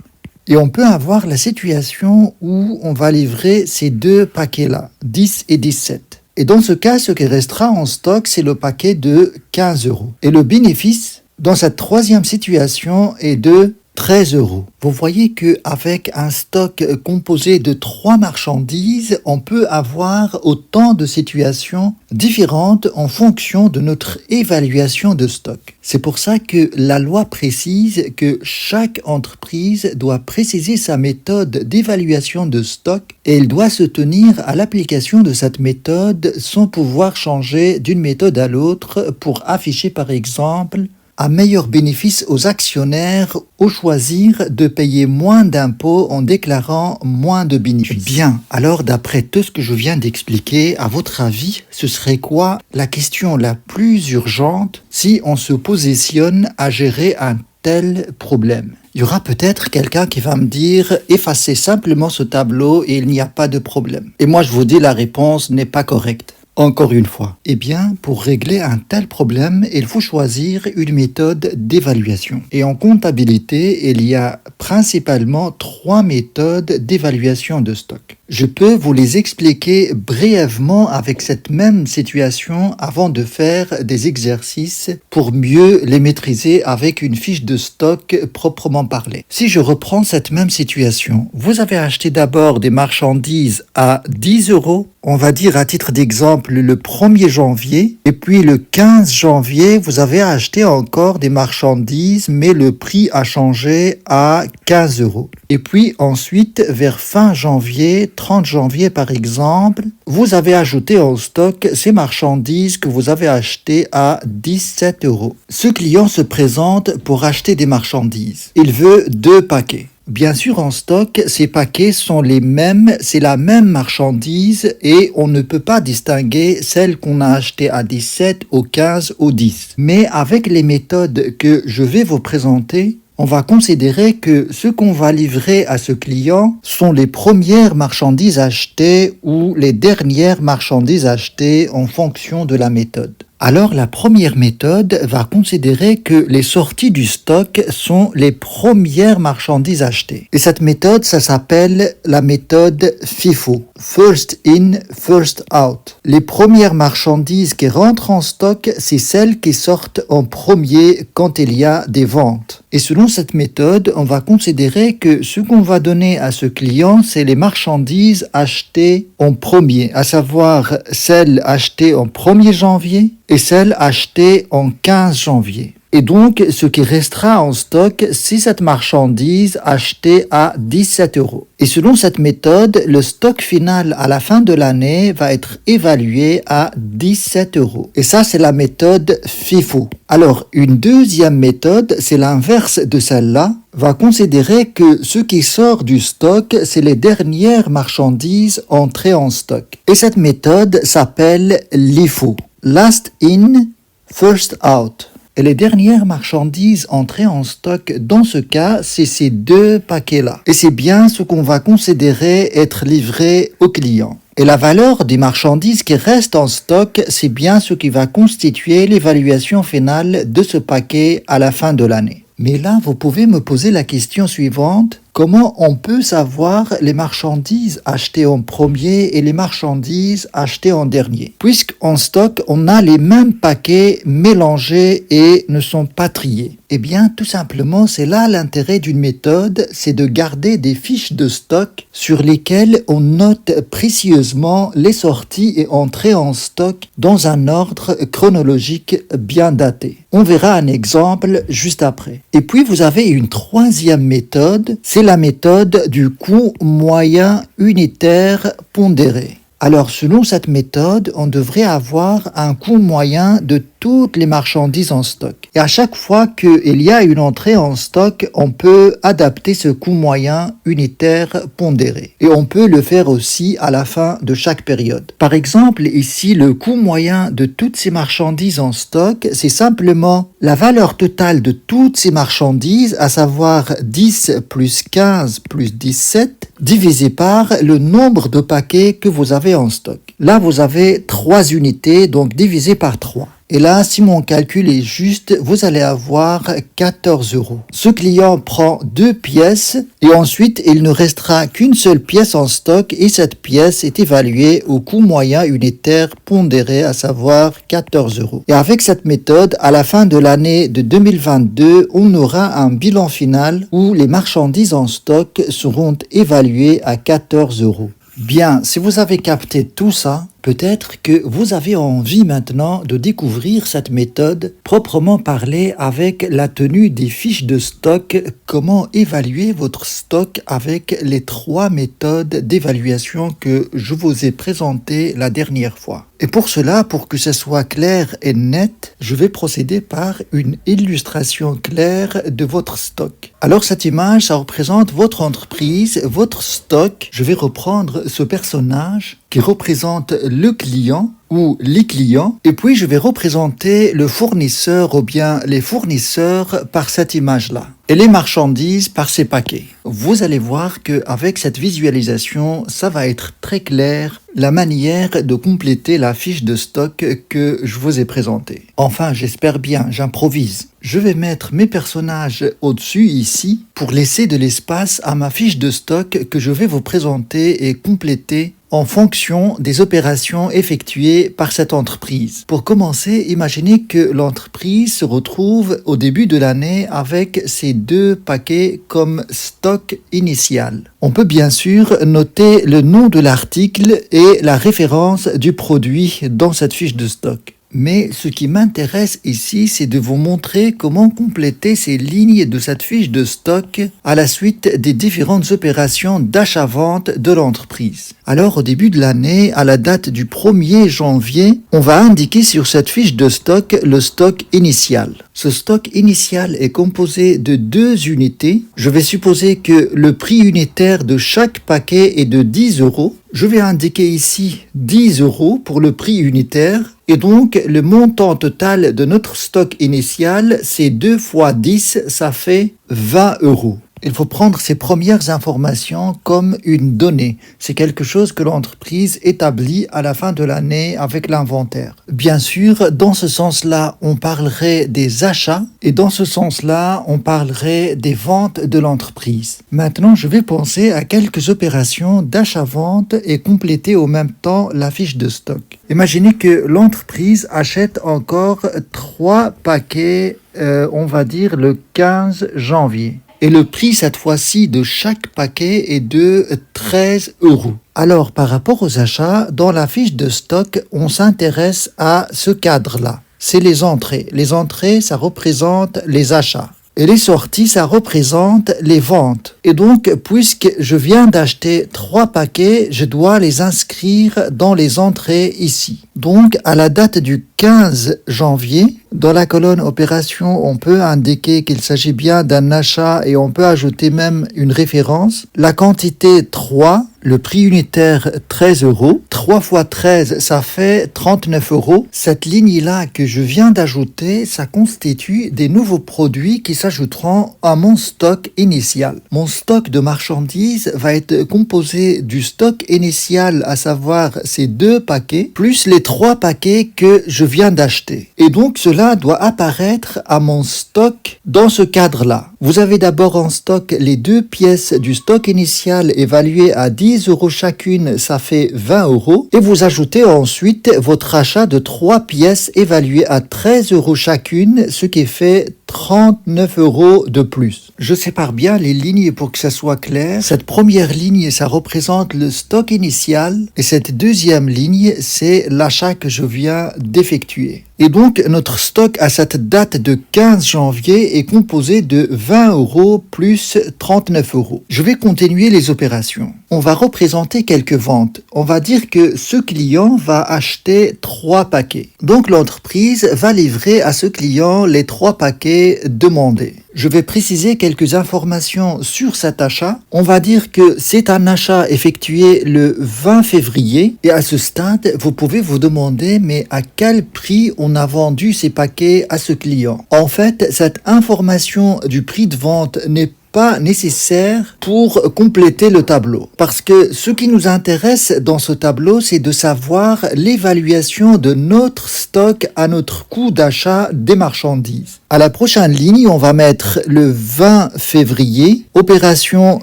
Et on peut avoir la situation où on va livrer ces 2 paquets-là, 10 et 17. Et dans ce cas, ce qui restera en stock, c'est le paquet de 15 euros. Et le bénéfice, dans cette troisième situation, est de 13 euros. Vous voyez qu'avec un stock composé de 3 marchandises, on peut avoir autant de situations différentes en fonction de notre évaluation de stock. C'est pour ça que la loi précise que chaque entreprise doit préciser sa méthode d'évaluation de stock et elle doit se tenir à l'application de cette méthode sans pouvoir changer d'une méthode à l'autre pour afficher par exemple un meilleur bénéfice aux actionnaires ou choisir de payer moins d'impôts en déclarant moins de bénéfices. Bien, alors d'après tout ce que je viens d'expliquer, à votre avis, ce serait quoi la question la plus urgente si on se positionne à gérer un tel problème? Il y aura peut-être quelqu'un qui va me dire « Effacez simplement ce tableau et il n'y a pas de problème ». Et moi je vous dis la réponse n'est pas correcte. Encore une fois, eh bien, pour régler un tel problème, il faut choisir une méthode d'évaluation. Et en comptabilité, il y a principalement 3 méthodes d'évaluation de stock. Je peux vous les expliquer brièvement avec cette même situation avant de faire des exercices pour mieux les maîtriser avec une fiche de stock proprement parlée. Si je reprends cette même situation, vous avez acheté d'abord des marchandises à 10 euros On va dire à titre d'exemple le 1er janvier et puis le 15 janvier, vous avez acheté encore des marchandises mais le prix a changé à 15 euros. Et puis ensuite, vers fin janvier, 30 janvier par exemple, vous avez ajouté en stock ces marchandises que vous avez achetées à 17 euros. Ce client se présente pour acheter des marchandises. Il veut 2 paquets. Bien sûr, en stock, ces paquets sont les mêmes, c'est la même marchandise et on ne peut pas distinguer celle qu'on a achetée à 17, au 15, au 10. Mais avec les méthodes que je vais vous présenter, on va considérer que ce qu'on va livrer à ce client sont les premières marchandises achetées ou les dernières marchandises achetées en fonction de la méthode. Alors la première méthode va considérer que les sorties du stock sont les premières marchandises achetées. Et cette méthode, ça s'appelle la méthode FIFO. First in, first out. Les premières marchandises qui rentrent en stock, c'est celles qui sortent en premier quand il y a des ventes. Et selon cette méthode, on va considérer que ce qu'on va donner à ce client, c'est les marchandises achetées en premier, à savoir celles achetées en 1er janvier et celles achetées en 15 janvier. Et donc, ce qui restera en stock, c'est cette marchandise achetée à 17 euros. Et selon cette méthode, le stock final à la fin de l'année va être évalué à 17 euros. Et ça, c'est la méthode FIFO. Alors, une deuxième méthode, c'est l'inverse de celle-là, va considérer que ce qui sort du stock, c'est les dernières marchandises entrées en stock. Et cette méthode s'appelle LIFO. Last in, first out. Et les dernières marchandises entrées en stock, dans ce cas, c'est ces 2 paquets-là. Et c'est bien ce qu'on va considérer être livré au client. Et la valeur des marchandises qui restent en stock, c'est bien ce qui va constituer l'évaluation finale de ce paquet à la fin de l'année. Mais là, vous pouvez me poser la question suivante. Comment on peut savoir les marchandises achetées en premier et les marchandises achetées en dernier? Puisqu'en stock, on a les mêmes paquets mélangés et ne sont pas triés. Eh bien, tout simplement, c'est là l'intérêt d'une méthode, c'est de garder des fiches de stock sur lesquelles on note précieusement les sorties et entrées en stock dans un ordre chronologique bien daté. On verra un exemple juste après. Et puis, vous avez une troisième méthode, c'est la méthode du coût moyen unitaire pondéré. Alors, selon cette méthode, on devrait avoir un coût moyen de toutes les marchandises en stock. Et à chaque fois qu'il y a une entrée en stock, on peut adapter ce coût moyen unitaire pondéré. Et on peut le faire aussi à la fin de chaque période. Par exemple, ici, le coût moyen de toutes ces marchandises en stock, c'est simplement la valeur totale de toutes ces marchandises, à savoir 10 plus 15 plus 17, divisé par le nombre de paquets que vous avez en stock. Là, vous avez 3 unités, donc divisé par 3. Et là, si mon calcul est juste, vous allez avoir 14 euros. Ce client prend 2 pièces et ensuite, il ne restera qu'une seule pièce en stock et cette pièce est évaluée au coût moyen unitaire pondéré, à savoir 14 euros. Et avec cette méthode, à la fin de l'année de 2022, on aura un bilan final où les marchandises en stock seront évaluées à 14 euros. Bien, si vous avez capté tout ça, peut-être que vous avez envie maintenant de découvrir cette méthode proprement parlée avec la tenue des fiches de stock, comment évaluer votre stock avec les 3 méthodes d'évaluation que je vous ai présentées la dernière fois. Et pour cela, pour que ce soit clair et net, je vais procéder par une illustration claire de votre stock. Alors cette image, ça représente votre entreprise, votre stock. Je vais reprendre ce personnage qui représente le client ou les clients, et puis je vais représenter le fournisseur ou bien les fournisseurs par cette image-là, et les marchandises par ces paquets. Vous allez voir qu'avec cette visualisation, ça va être très clair la manière de compléter la fiche de stock que je vous ai présentée. Enfin, j'espère bien, j'improvise. Je vais mettre mes personnages au-dessus ici pour laisser de l'espace à ma fiche de stock que je vais vous présenter et compléter en fonction des opérations effectuées par cette entreprise. Pour commencer, imaginez que l'entreprise se retrouve au début de l'année avec ces 2 paquets comme stock initial. On peut bien sûr noter le nom de l'article et la référence du produit dans cette fiche de stock. Mais ce qui m'intéresse ici, c'est de vous montrer comment compléter ces lignes de cette fiche de stock à la suite des différentes opérations d'achat-vente de l'entreprise. Alors, au début de l'année, à la date du 1er janvier, on va indiquer sur cette fiche de stock le stock initial. Ce stock initial est composé de 2 unités. Je vais supposer que le prix unitaire de chaque paquet est de 10 €. Je vais indiquer ici 10 € pour le prix unitaire. Et donc, le montant total de notre stock initial, c'est 2 fois 10, ça fait 20 €. Il faut prendre ces premières informations comme une donnée. C'est quelque chose que l'entreprise établit à la fin de l'année avec l'inventaire. Bien sûr, dans ce sens-là, on parlerait des achats et dans ce sens-là, on parlerait des ventes de l'entreprise. Maintenant, je vais penser à quelques opérations d'achat-vente et compléter au même temps la fiche de stock. Imaginez que l'entreprise achète encore 3 paquets, on va dire le 15 janvier. Et le prix, cette fois-ci, de chaque paquet est de 13 €. Alors, par rapport aux achats, dans la fiche de stock, on s'intéresse à ce cadre-là. C'est les entrées. Les entrées, ça représente les achats. Et les sorties, ça représente les ventes. Et donc, puisque je viens d'acheter 3 paquets, je dois les inscrire dans les entrées ici. Donc, à la date du 15 janvier, dans la colonne opération, on peut indiquer qu'il s'agit bien d'un achat et on peut ajouter même une référence. La quantité 3, le prix unitaire 13 €. 3 fois 13, ça fait 39 €. Cette ligne-là que je viens d'ajouter, ça constitue des nouveaux produits qui s'ajouteront à mon stock initial. Mon stock de marchandises va être composé du stock initial, à savoir ces 2 paquets, plus les 3 paquets que je viens d'acheter. Et donc, cela doit apparaître à mon stock dans ce cadre-là. Vous avez d'abord en stock les 2 pièces du stock initial évaluées à 10 € chacune, ça fait 20 €. Et vous ajoutez ensuite votre achat de 3 pièces évaluées à 13 € chacune, ce qui fait 39 € de plus. Je sépare bien les lignes pour que ça soit clair. Cette première ligne, ça représente le stock initial et cette deuxième ligne, c'est l'achat que je viens d'effectuer. Et donc, notre stock à cette date de 15 janvier est composé de 20 € plus 39 €. Je vais continuer les opérations. On va représenter quelques ventes. On va dire que ce client va acheter 3 paquets. Donc, l'entreprise va livrer à ce client les 3 paquets demandés. Je vais préciser quelques informations sur cet achat. On va dire que c'est un achat effectué le 20 février et à ce stade, vous pouvez vous demander mais à quel prix on a vendu ces paquets à ce client. En fait, cette information du prix de vente n'est pas nécessaire pour compléter le tableau. Parce que ce qui nous intéresse dans ce tableau, c'est de savoir l'évaluation de notre stock à notre coût d'achat des marchandises. À la prochaine ligne, on va mettre le 20 février, opération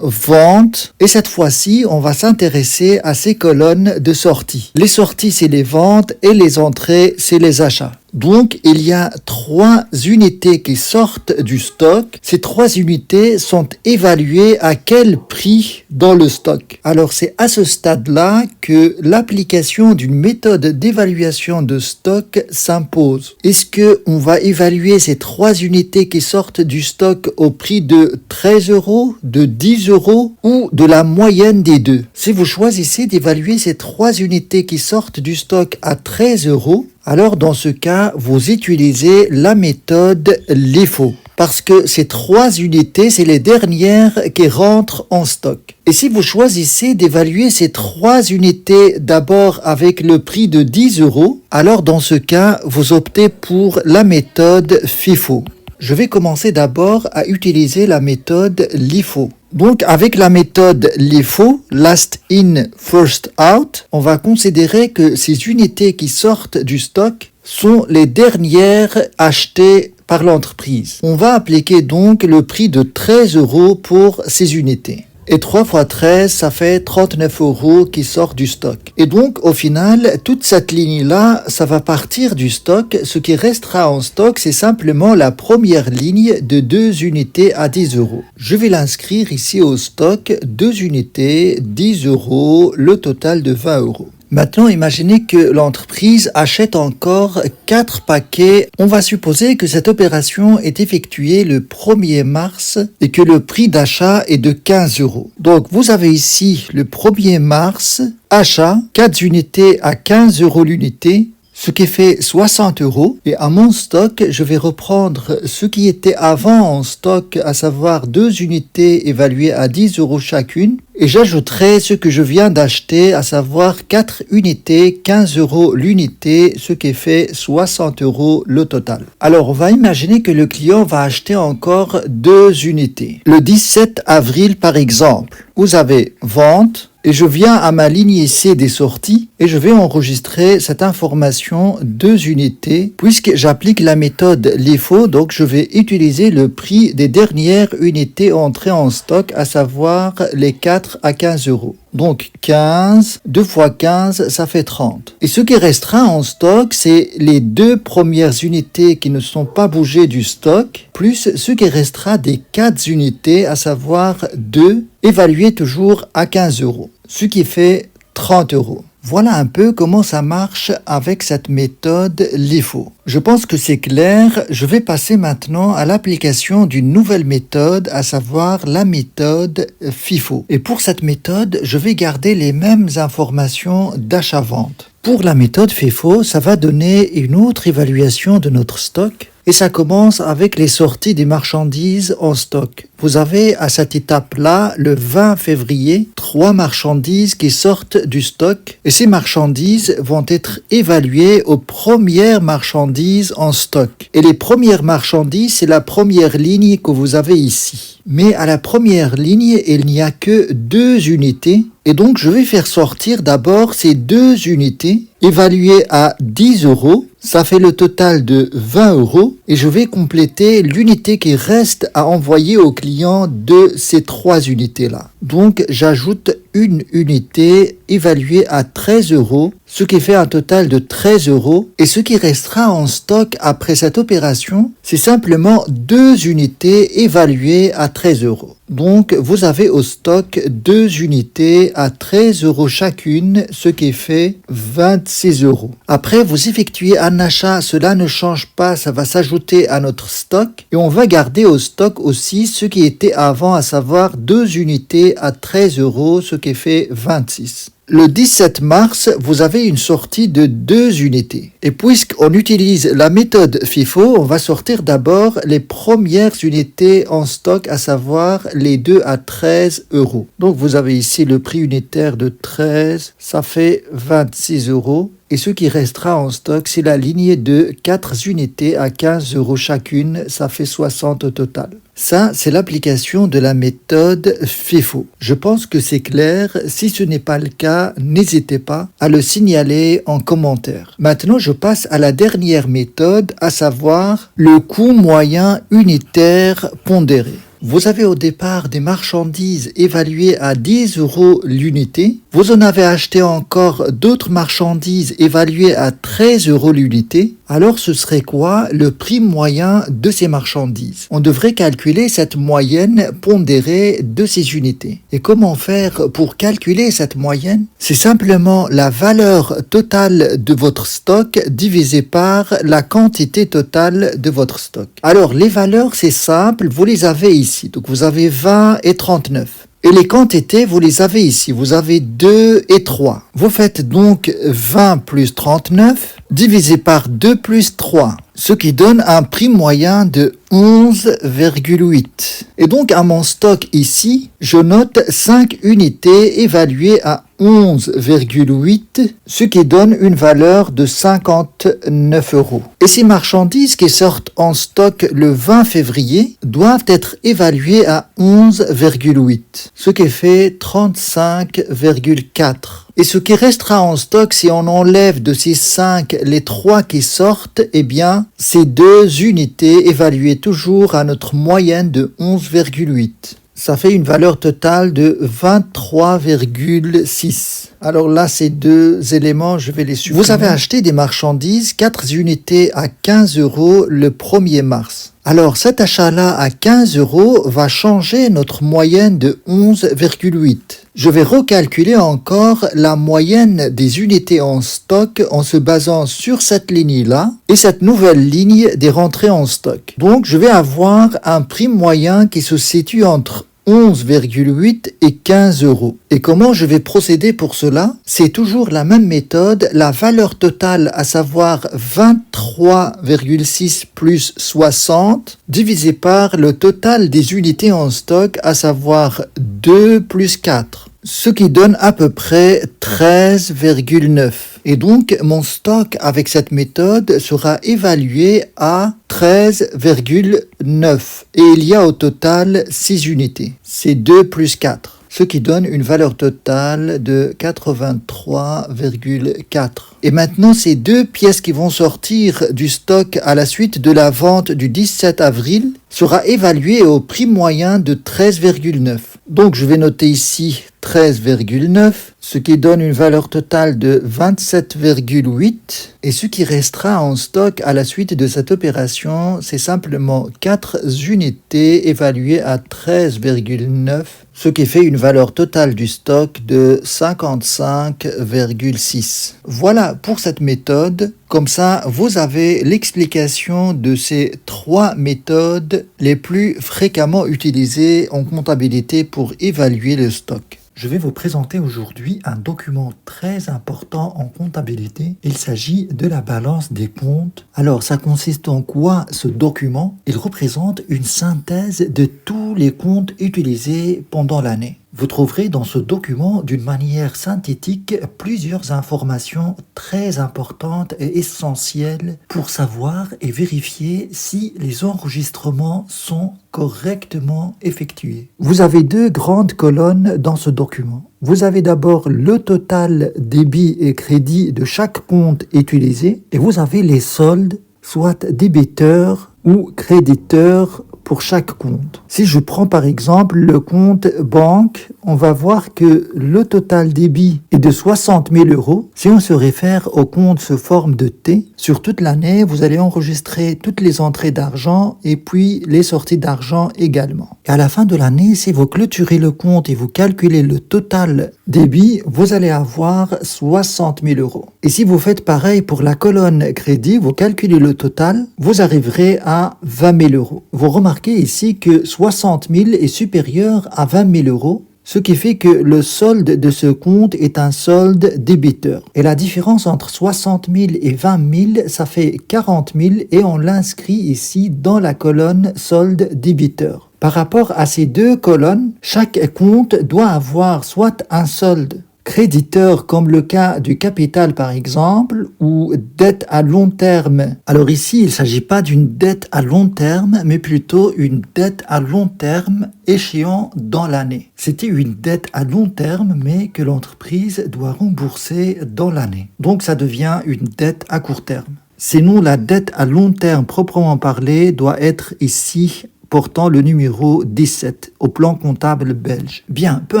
vente, et cette fois-ci, on va s'intéresser à ces colonnes de sortie. Les sorties, c'est les ventes et les entrées, c'est les achats. Donc, il y a 3 unités qui sortent du stock. Ces 3 unités sont évaluées à quel prix dans le stock. Alors, c'est à ce stade-là que l'application d'une méthode d'évaluation de stock s'impose. Est-ce qu'on va évaluer ces 3 unités qui sortent du stock au prix de 13 €, de 10 € ou de la moyenne des deux? Si vous choisissez d'évaluer ces 3 unités qui sortent du stock à 13 €, alors dans ce cas, vous utilisez la méthode LIFO. Parce que ces 3 unités, c'est les dernières qui rentrent en stock. Et si vous choisissez d'évaluer ces 3 unités d'abord avec le prix de 10 €, alors dans ce cas, vous optez pour la méthode FIFO. Je vais commencer d'abord à utiliser la méthode LIFO. Donc, avec la méthode LIFO, Last In, First Out, on va considérer que ces unités qui sortent du stock sont les dernières achetées par l'entreprise. On va appliquer donc le prix de 13 € pour ces unités. Et 3 fois 13, ça fait 39 € qui sort du stock. Et donc, au final, toute cette ligne-là, ça va partir du stock. Ce qui restera en stock, c'est simplement la première ligne de 2 unités à 10 €. Je vais l'inscrire ici au stock, 2 unités, 10 €, le total de 20 €. Maintenant, imaginez que l'entreprise achète encore 4 paquets. On va supposer que cette opération est effectuée le 1er mars et que le prix d'achat est de 15 €. Donc, vous avez ici le 1er mars, achat, 4 unités à 15 € l'unité, ce qui fait 60 €. Et à mon stock, je vais reprendre ce qui était avant en stock, à savoir 2 unités évaluées à 10 € chacune. Et j'ajouterai ce que je viens d'acheter, à savoir 4 unités, 15 € l'unité, ce qui fait 60 € le total. Alors, on va imaginer que le client va acheter encore 2 unités. Le 17 avril, par exemple, vous avez vente, et je viens à ma ligne ici des sorties et je vais enregistrer cette information 2 unités puisque j'applique la méthode LIFO. Donc je vais utiliser le prix des dernières unités entrées en stock, à savoir les 4 à 15 €. Donc 15, 2 fois 15, ça fait 30. Et ce qui restera en stock, c'est les 2 premières unités qui ne sont pas bougées du stock, plus ce qui restera des 4 unités, à savoir 2, évaluées toujours à 15 €, ce qui fait 30 €. Voilà un peu comment ça marche avec cette méthode LIFO. Je pense que c'est clair. Je vais passer maintenant à l'application d'une nouvelle méthode, à savoir la méthode FIFO. Et pour cette méthode, je vais garder les mêmes informations d'achat-vente. Pour la méthode FIFO, ça va donner une autre évaluation de notre stock. Et ça commence avec les sorties des marchandises en stock. Vous avez à cette étape-là, le 20 février, 3 marchandises qui sortent du stock. Et ces marchandises vont être évaluées aux premières marchandises en stock. Et les premières marchandises, c'est la première ligne que vous avez ici. Mais à la première ligne, il n'y a que 2 unités. Et donc, je vais faire sortir d'abord ces 2 unités évaluées à 10 €. Ça fait le total de 20 € et je vais compléter l'unité qui reste à envoyer au client de ces 3 unités-là. Donc, j'ajoute une unité évaluée à 13 €, ce qui fait un total de 13 €. Et ce qui restera en stock après cette opération, c'est simplement 2 unités évaluées à 13 €. Donc, vous avez au stock 2 unités à 13 € chacune, ce qui fait 26 €. Après, vous effectuez un achat, cela ne change pas, ça va s'ajouter à notre stock. Et on va garder au stock aussi ce qui était avant, à savoir 2 unités à 13 €, ce qui fait 26. Le 17 mars, vous avez une sortie de 2 unités. Et puisqu'on utilise la méthode FIFO, on va sortir d'abord les premières unités en stock, à savoir les 2 à 13 €. Donc vous avez ici le prix unitaire de 13, ça fait 26 €. Et ce qui restera en stock, c'est la ligne de 4 unités à 15 € chacune, ça fait 60 au total. Ça, c'est l'application de la méthode FIFO. Je pense que c'est clair. Si ce n'est pas le cas, n'hésitez pas à le signaler en commentaire. Maintenant, je passe à la dernière méthode, à savoir le coût moyen unitaire pondéré. Vous avez au départ des marchandises évaluées à 10 € l'unité. Vous en avez acheté encore d'autres marchandises évaluées à 13 € l'unité. Alors ce serait quoi le prix moyen de ces marchandises? On devrait calculer cette moyenne pondérée de ces unités. Et comment faire pour calculer cette moyenne? C'est simplement la valeur totale de votre stock divisée par la quantité totale de votre stock. Alors les valeurs, c'est simple, vous les avez ici. Donc vous avez 20 et 39. Et les quantités, vous les avez ici. Vous avez 2 et 3. Vous faites donc 20 plus 39 divisé par 2 plus 3, ce qui donne un prix moyen de 11,8. Et donc à mon stock ici, je note 5 unités évaluées à 11,8, ce qui donne une valeur de 59 €. Et ces marchandises qui sortent en stock le 20 février doivent être évaluées à 11,8, ce qui fait 35,4. Et ce qui restera en stock, si on enlève de ces 5 les 3 qui sortent, eh bien, ces 2 unités évaluées toujours à notre moyenne de 11,8. Ça fait une valeur totale de 23,6. Alors là, ces deux éléments, je vais les supprimer. Vous avez acheté des marchandises, 4 unités à 15 euros le 1er mars. Alors cet achat-là à 15 euros va changer notre moyenne de 11,8. Je vais recalculer encore la moyenne des unités en stock en se basant sur cette ligne-là et cette nouvelle ligne des rentrées en stock. Donc je vais avoir un prix moyen qui se situe entre 11,8 et 15 euros. Et comment je vais procéder pour cela? C'est toujours la même méthode, la valeur totale, à savoir 23,6 plus 60, divisé par le total des unités en stock, à savoir 2 plus 4. Ce qui donne à peu près 13,9. Et donc, mon stock avec cette méthode sera évalué à 13,9. Et il y a au total 6 unités. C'est 2 plus 4. Ce qui donne une valeur totale de 83,4. Et maintenant, ces deux pièces qui vont sortir du stock à la suite de la vente du 17 avril sera évaluée au prix moyen de 13,9. Donc, je vais noter ici 13,9, ce qui donne une valeur totale de 27,8. Et ce qui restera en stock à la suite de cette opération, c'est simplement 4 unités évaluées à 13,9, ce qui fait une valeur totale du stock de 55,6. Voilà pour cette méthode. Comme ça, vous avez l'explication de ces 3 méthodes les plus fréquemment utilisées en comptabilité pour évaluer le stock. Je vais vous présenter aujourd'hui un document très important en comptabilité. Il s'agit de la balance des comptes. Alors, ça consiste en quoi ce document? Il représente une synthèse de tous les comptes utilisés pendant l'année. Vous trouverez dans ce document, d'une manière synthétique, plusieurs informations très importantes et essentielles pour savoir et vérifier si les enregistrements sont correctement effectués. Vous avez 2 grandes colonnes dans ce document. Vous avez d'abord le total débit et crédit de chaque compte utilisé et vous avez les soldes, soit débiteurs ou créditeurs pour chaque compte. Si je prends par exemple le compte banque, on va voir que le total débit est de 60 000 euros. Si on se réfère au compte sous forme de T, sur toute l'année, vous allez enregistrer toutes les entrées d'argent et puis les sorties d'argent également. Et à la fin de l'année, si vous clôturez le compte et vous calculez le total débit, vous allez avoir 60 000 euros. Et si vous faites pareil pour la colonne crédit, vous calculez le total, vous arriverez à 20 000 euros. Vous remarquez ici que 60 000 est supérieur à 20 000 euros, ce qui fait que le solde de ce compte est un solde débiteur. Et la différence entre 60 000 et 20 000, ça fait 40 000 et on l'inscrit ici dans la colonne solde débiteur. Par rapport à ces 2 colonnes, chaque compte doit avoir soit un solde créditeur comme le cas du capital par exemple, ou dette à long terme. Alors ici, il ne s'agit pas d'une dette à long terme, mais plutôt une dette à long terme échéant dans l'année. C'était une dette à long terme, mais que l'entreprise doit rembourser dans l'année. Donc ça devient une dette à court terme. Sinon, la dette à long terme proprement parlée doit être ici portant le numéro 17 au plan comptable belge. Bien, peu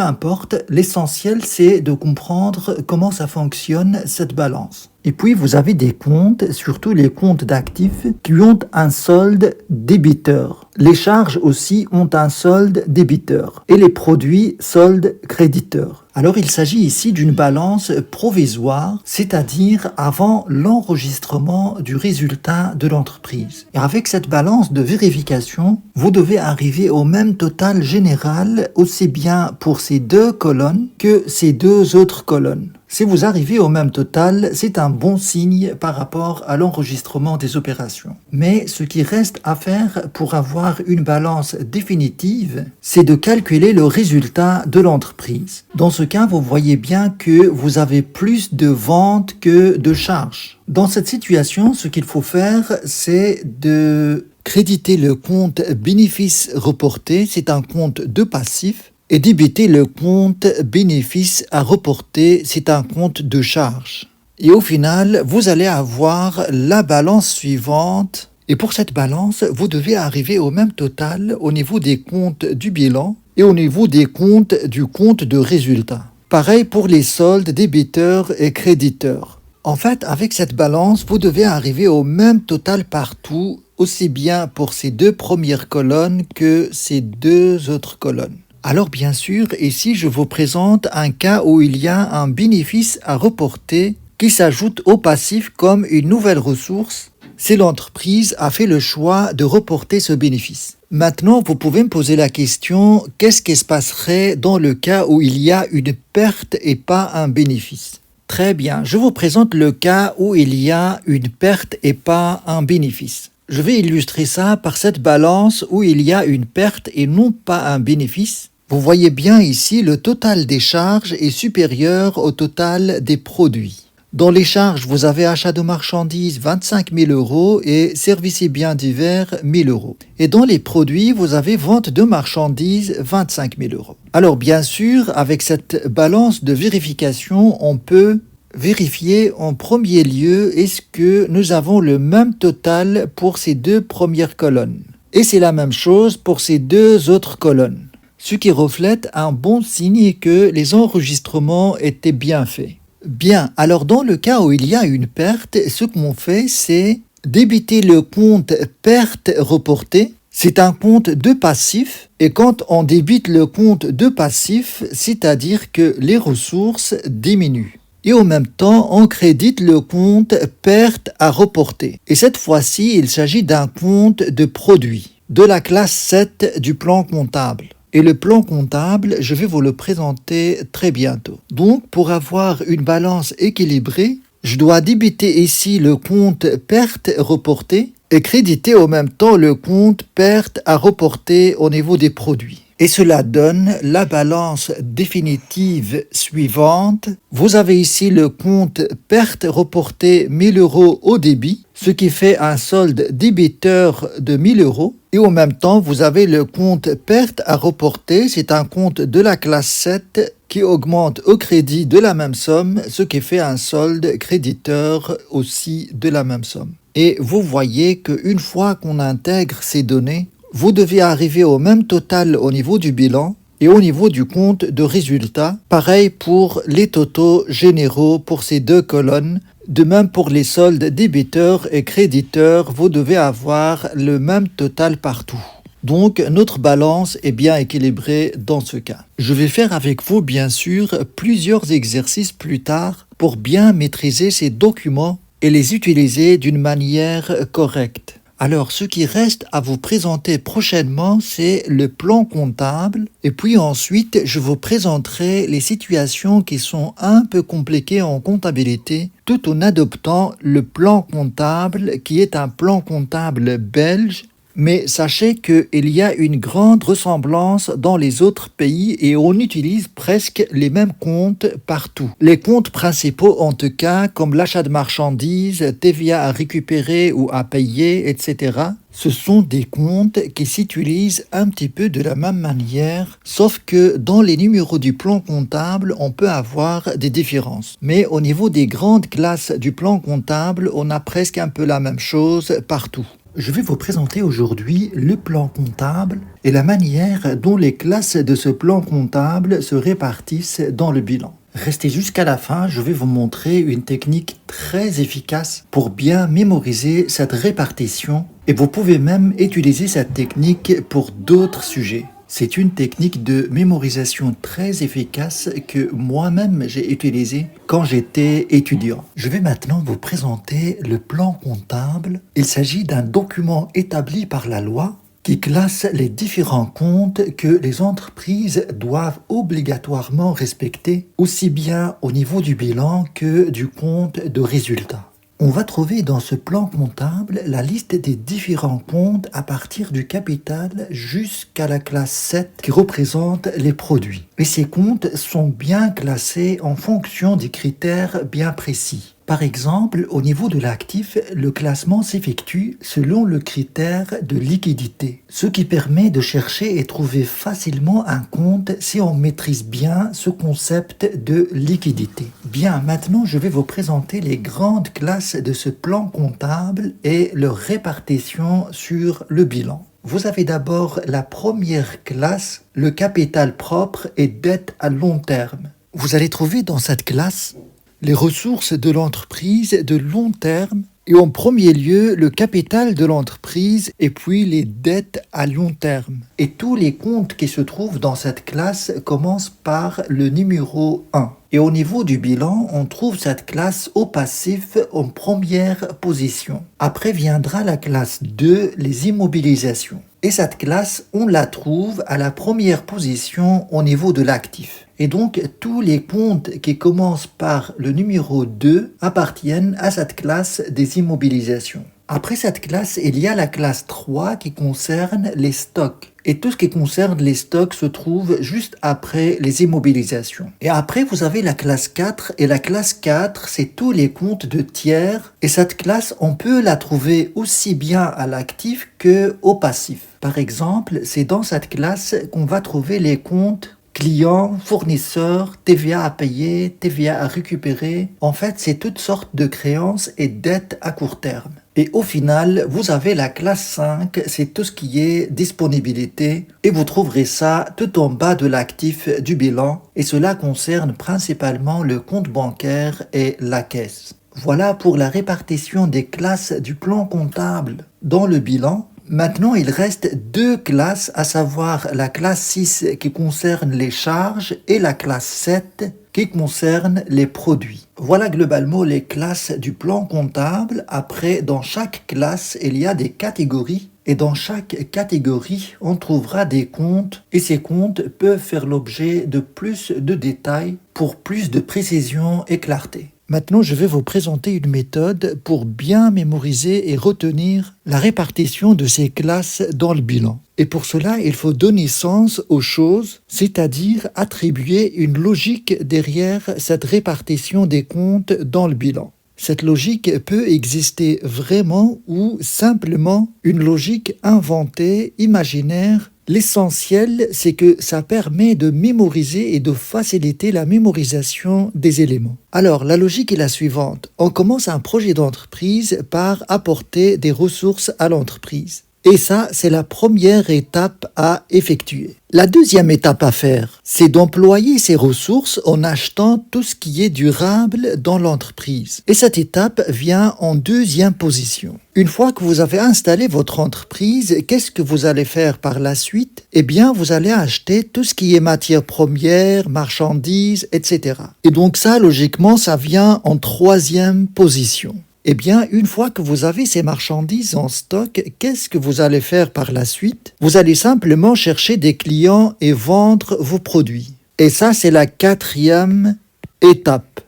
importe, l'essentiel c'est de comprendre comment ça fonctionne cette balance. Et puis vous avez des comptes, surtout les comptes d'actifs, qui ont un solde débiteur. Les charges aussi ont un solde débiteur. Et les produits solde créditeur. Alors il s'agit ici d'une balance provisoire, c'est-à-dire avant l'enregistrement du résultat de l'entreprise. Et avec cette balance de vérification, vous devez arriver au même total général, aussi bien pour ces 2 colonnes que ces 2 autres colonnes. Si vous arrivez au même total, c'est un bon signe par rapport à l'enregistrement des opérations. Mais ce qui reste à faire pour avoir une balance définitive, c'est de calculer le résultat de l'entreprise. Dans ce cas, vous voyez bien que vous avez plus de ventes que de charges. Dans cette situation, ce qu'il faut faire, c'est de créditer le compte bénéfice reporté, c'est un compte de passif, et débiter le compte bénéfice à reporter, c'est un compte de charge. Et au final, vous allez avoir la balance suivante. Et pour cette balance, vous devez arriver au même total au niveau des comptes du bilan, et au niveau des comptes du compte de résultat. Pareil pour les soldes débiteurs et créditeurs. En fait, avec cette balance, vous devez arriver au même total partout, aussi bien pour ces deux premières colonnes que ces deux autres colonnes. Alors bien sûr, ici je vous présente un cas où il y a un bénéfice à reporter qui s'ajoute au passif comme une nouvelle ressource si l'entreprise a fait le choix de reporter ce bénéfice. Maintenant, vous pouvez me poser la question, qu'est-ce qui se passerait dans le cas où il y a une perte et pas un bénéfice? Très bien, je vous présente le cas où il y a une perte et pas un bénéfice. Je vais illustrer ça par cette balance où il y a une perte et non pas un bénéfice. Vous voyez bien ici, le total des charges est supérieur au total des produits. Dans les charges, vous avez achat de marchandises 25 000 euros et services et biens divers 1 000 euros. Et dans les produits, vous avez vente de marchandises 25 000 euros. Alors bien sûr, avec cette balance de vérification, on peut vérifier en premier lieu est-ce que nous avons le même total pour ces deux premières colonnes. Et c'est la même chose pour ces deux autres colonnes. Ce qui reflète un bon signe et que les enregistrements étaient bien faits. Bien, alors dans le cas où il y a une perte, ce qu'on fait, c'est débiter le compte perte reportée. C'est un compte de passif et quand on débite le compte de passif, c'est-à-dire que les ressources diminuent. Et en même temps, on crédite le compte perte à reporter. Et cette fois-ci, il s'agit d'un compte de produit de la classe 7 du plan comptable. Et le plan comptable, je vais vous le présenter très bientôt. Donc, pour avoir une balance équilibrée, je dois débiter ici le compte perte reportée et créditer en même temps le compte perte à reporter au niveau des produits. Et cela donne la balance définitive suivante. Vous avez ici le compte perte reportée 1 000 euros au débit, ce qui fait un solde débiteur de 1 000 euros. Et en même temps, vous avez le compte perte à reporter, c'est un compte de la classe 7 qui augmente au crédit de la même somme, ce qui fait un solde créditeur aussi de la même somme. Et vous voyez qu'une fois qu'on intègre ces données, vous devez arriver au même total au niveau du bilan et au niveau du compte de résultat. Pareil pour les totaux généraux pour ces deux colonnes. De même pour les soldes débiteurs et créditeurs, vous devez avoir le même total partout. Donc notre balance est bien équilibrée dans ce cas. Je vais faire avec vous bien sûr plusieurs exercices plus tard pour bien maîtriser ces documents et les utiliser d'une manière correcte. Alors, ce qui reste à vous présenter prochainement, c'est le plan comptable. Et puis ensuite, je vous présenterai les situations qui sont un peu compliquées en comptabilité, tout en adoptant le plan comptable, qui est un plan comptable belge. Mais sachez qu'il y a une grande ressemblance dans les autres pays et on utilise presque les mêmes comptes partout. Les comptes principaux en tout cas, comme l'achat de marchandises, TVA à récupérer ou à payer, etc., ce sont des comptes qui s'utilisent un petit peu de la même manière, sauf que dans les numéros du plan comptable, on peut avoir des différences. Mais au niveau des grandes classes du plan comptable, on a presque un peu la même chose partout. Je vais vous présenter aujourd'hui le plan comptable et la manière dont les classes de ce plan comptable se répartissent dans le bilan. Restez jusqu'à la fin, je vais vous montrer une technique très efficace pour bien mémoriser cette répartition et vous pouvez même utiliser cette technique pour d'autres sujets. C'est une technique de mémorisation très efficace que moi-même j'ai utilisée quand j'étais étudiant. Je vais maintenant vous présenter le plan comptable. Il s'agit d'un document établi par la loi qui classe les différents comptes que les entreprises doivent obligatoirement respecter, aussi bien au niveau du bilan que du compte de résultat. On va trouver dans ce plan comptable la liste des différents comptes à partir du capital jusqu'à la classe 7 qui représente les produits. Et ces comptes sont bien classés en fonction des critères bien précis. Par exemple, au niveau de l'actif, le classement s'effectue selon le critère de liquidité, ce qui permet de chercher et trouver facilement un compte si on maîtrise bien ce concept de liquidité. Bien, maintenant je vais vous présenter les grandes classes de ce plan comptable et leur répartition sur le bilan. vous avez d'abord la première classe, le capital propre et dette à long terme. Vous allez trouver dans cette classe les ressources de l'entreprise de long terme et en premier lieu le capital de l'entreprise et puis les dettes à long terme. Et tous les comptes qui se trouvent dans cette classe commencent par le numéro 1. Et au niveau du bilan, on trouve cette classe au passif en première position. Après viendra la classe 2, les immobilisations. Et cette classe, on la trouve à la première position au niveau de l'actif. Et donc, tous les comptes qui commencent par le numéro 2 appartiennent à cette classe des immobilisations. Après cette classe, il y a la classe 3 qui concerne les stocks. Et tout ce qui concerne les stocks se trouve juste après les immobilisations. Et après, vous avez la classe 4. Et la classe 4, c'est tous les comptes de tiers. Et cette classe, on peut la trouver aussi bien à l'actif qu'au passif. Par exemple, c'est dans cette classe qu'on va trouver les comptes clients, fournisseurs, TVA à payer, TVA à récupérer. En fait, c'est toutes sortes de créances et dettes à court terme. Et au final, vous avez la classe 5, c'est tout ce qui est disponibilité. Et vous trouverez ça tout en bas de l'actif du bilan. Et cela concerne principalement le compte bancaire et la caisse. Voilà pour la répartition des classes du plan comptable dans le bilan. Maintenant, il reste deux classes, à savoir la classe 6 qui concerne les charges et la classe 7 qui concerne les produits. Voilà globalement les classes du plan comptable. Après, dans chaque classe, il y a des catégories. Et dans chaque catégorie, on trouvera des comptes. Et ces comptes peuvent faire l'objet de plus de détails pour plus de précision et clarté. Maintenant, je vais vous présenter une méthode pour bien mémoriser et retenir la répartition de ces classes dans le bilan. Et pour cela, il faut donner sens aux choses, c'est-à-dire attribuer une logique derrière cette répartition des comptes dans le bilan. Cette logique peut exister vraiment ou simplement une logique inventée, imaginaire. L'essentiel, c'est que ça permet de mémoriser et de faciliter la mémorisation des éléments. Alors, la logique est la suivante. On commence un projet d'entreprise par apporter des ressources à l'entreprise. Et ça, c'est la première étape à effectuer. La deuxième étape à faire, c'est d'employer ces ressources en achetant tout ce qui est durable dans l'entreprise. Et cette étape vient en deuxième position. Une fois que vous avez installé votre entreprise, qu'est-ce que vous allez faire par la suite? Eh bien, vous allez acheter tout ce qui est matières premières, marchandises, etc. Et donc ça, logiquement, ça vient en troisième position. Eh bien, une fois que vous avez ces marchandises en stock, qu'est-ce que vous allez faire par la suite? Vous allez simplement chercher des clients et vendre vos produits. Et ça, c'est la quatrième étape.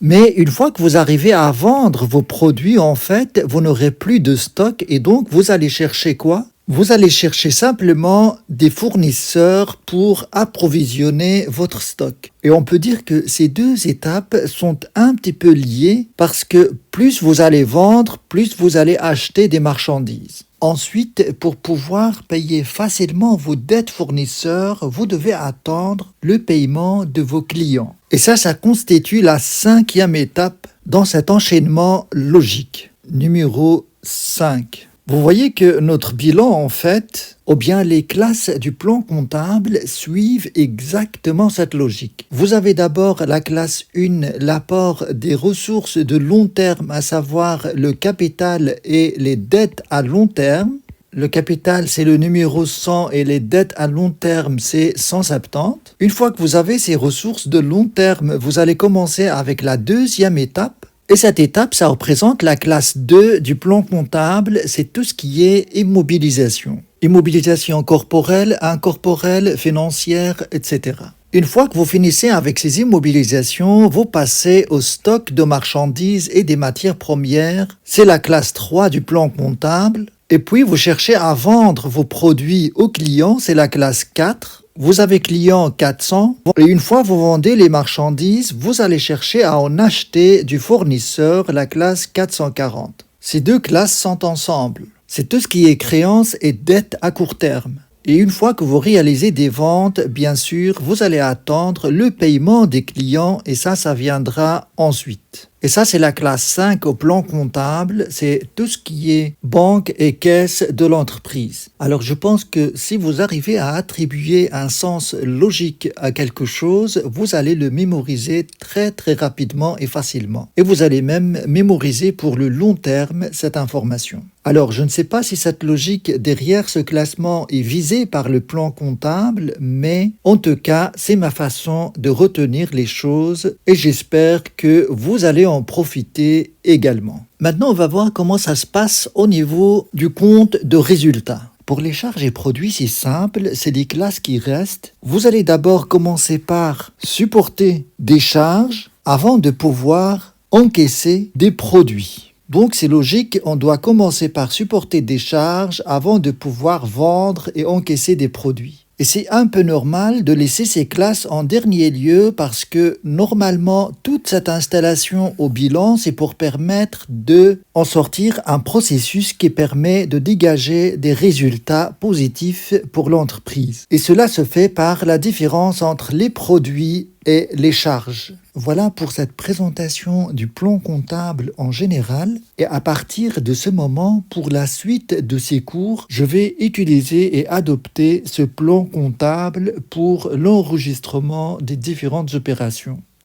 Mais une fois que vous arrivez à vendre vos produits, en fait, vous n'aurez plus de stock et donc vous allez chercher quoi? Vous allez chercher simplement des fournisseurs pour approvisionner votre stock. Et on peut dire que ces deux étapes sont un petit peu liées parce que plus vous allez vendre, plus vous allez acheter des marchandises. Ensuite, pour pouvoir payer facilement vos dettes fournisseurs, vous devez attendre le paiement de vos clients. Et ça constitue la cinquième étape dans cet enchaînement logique. Numéro 5. Vous voyez que notre bilan, en fait, ou bien les classes du plan comptable suivent exactement cette logique. Vous avez d'abord la classe 1, l'apport des ressources de long terme, à savoir le capital et les dettes à long terme. Le capital, c'est le numéro 100 et les dettes à long terme, c'est 170. Une fois que vous avez ces ressources de long terme, vous allez commencer avec la deuxième étape. Et cette étape, ça représente la classe 2 du plan comptable, c'est tout ce qui est immobilisation. Immobilisation corporelle, incorporelle, financière, etc. Une fois que vous finissez avec ces immobilisations, vous passez au stock de marchandises et des matières premières, c'est la classe 3 du plan comptable. Et puis vous cherchez à vendre vos produits aux clients, c'est la classe 4. Vous avez client 400 et une fois que vous vendez les marchandises, vous allez chercher à en acheter du fournisseur, la classe 440. Ces deux classes sont ensemble. C'est tout ce qui est créances et dettes à court terme. Et une fois que vous réalisez des ventes, bien sûr, vous allez attendre le paiement des clients et ça viendra ensuite. Et ça, c'est la classe 5 au plan comptable, c'est tout ce qui est banque et caisse de l'entreprise. Alors je pense que si vous arrivez à attribuer un sens logique à quelque chose, vous allez le mémoriser très très rapidement et facilement. Et vous allez même mémoriser pour le long terme cette information. Alors, je ne sais pas si cette logique derrière ce classement est visée par le plan comptable, mais en tout cas, c'est ma façon de retenir les choses et j'espère que vous allez en profiter également. Maintenant, on va voir comment ça se passe au niveau du compte de résultats. Pour les charges et produits, c'est simple, c'est des classes qui restent. Vous allez d'abord commencer par supporter des charges avant de pouvoir encaisser des produits. Donc c'est logique, on doit commencer par supporter des charges avant de pouvoir vendre et encaisser des produits. Et c'est un peu normal de laisser ces classes en dernier lieu parce que normalement toute cette installation au bilan c'est pour permettre de en sortir un processus qui permet de dégager des résultats positifs pour l'entreprise. Et cela se fait par la différence entre les produits et les charges. Voilà pour cette présentation du plan comptable en général. Et à partir de ce moment, pour la suite de ces cours, je vais utiliser et adopter ce plan comptable pour l'enregistrement des différentes opérations.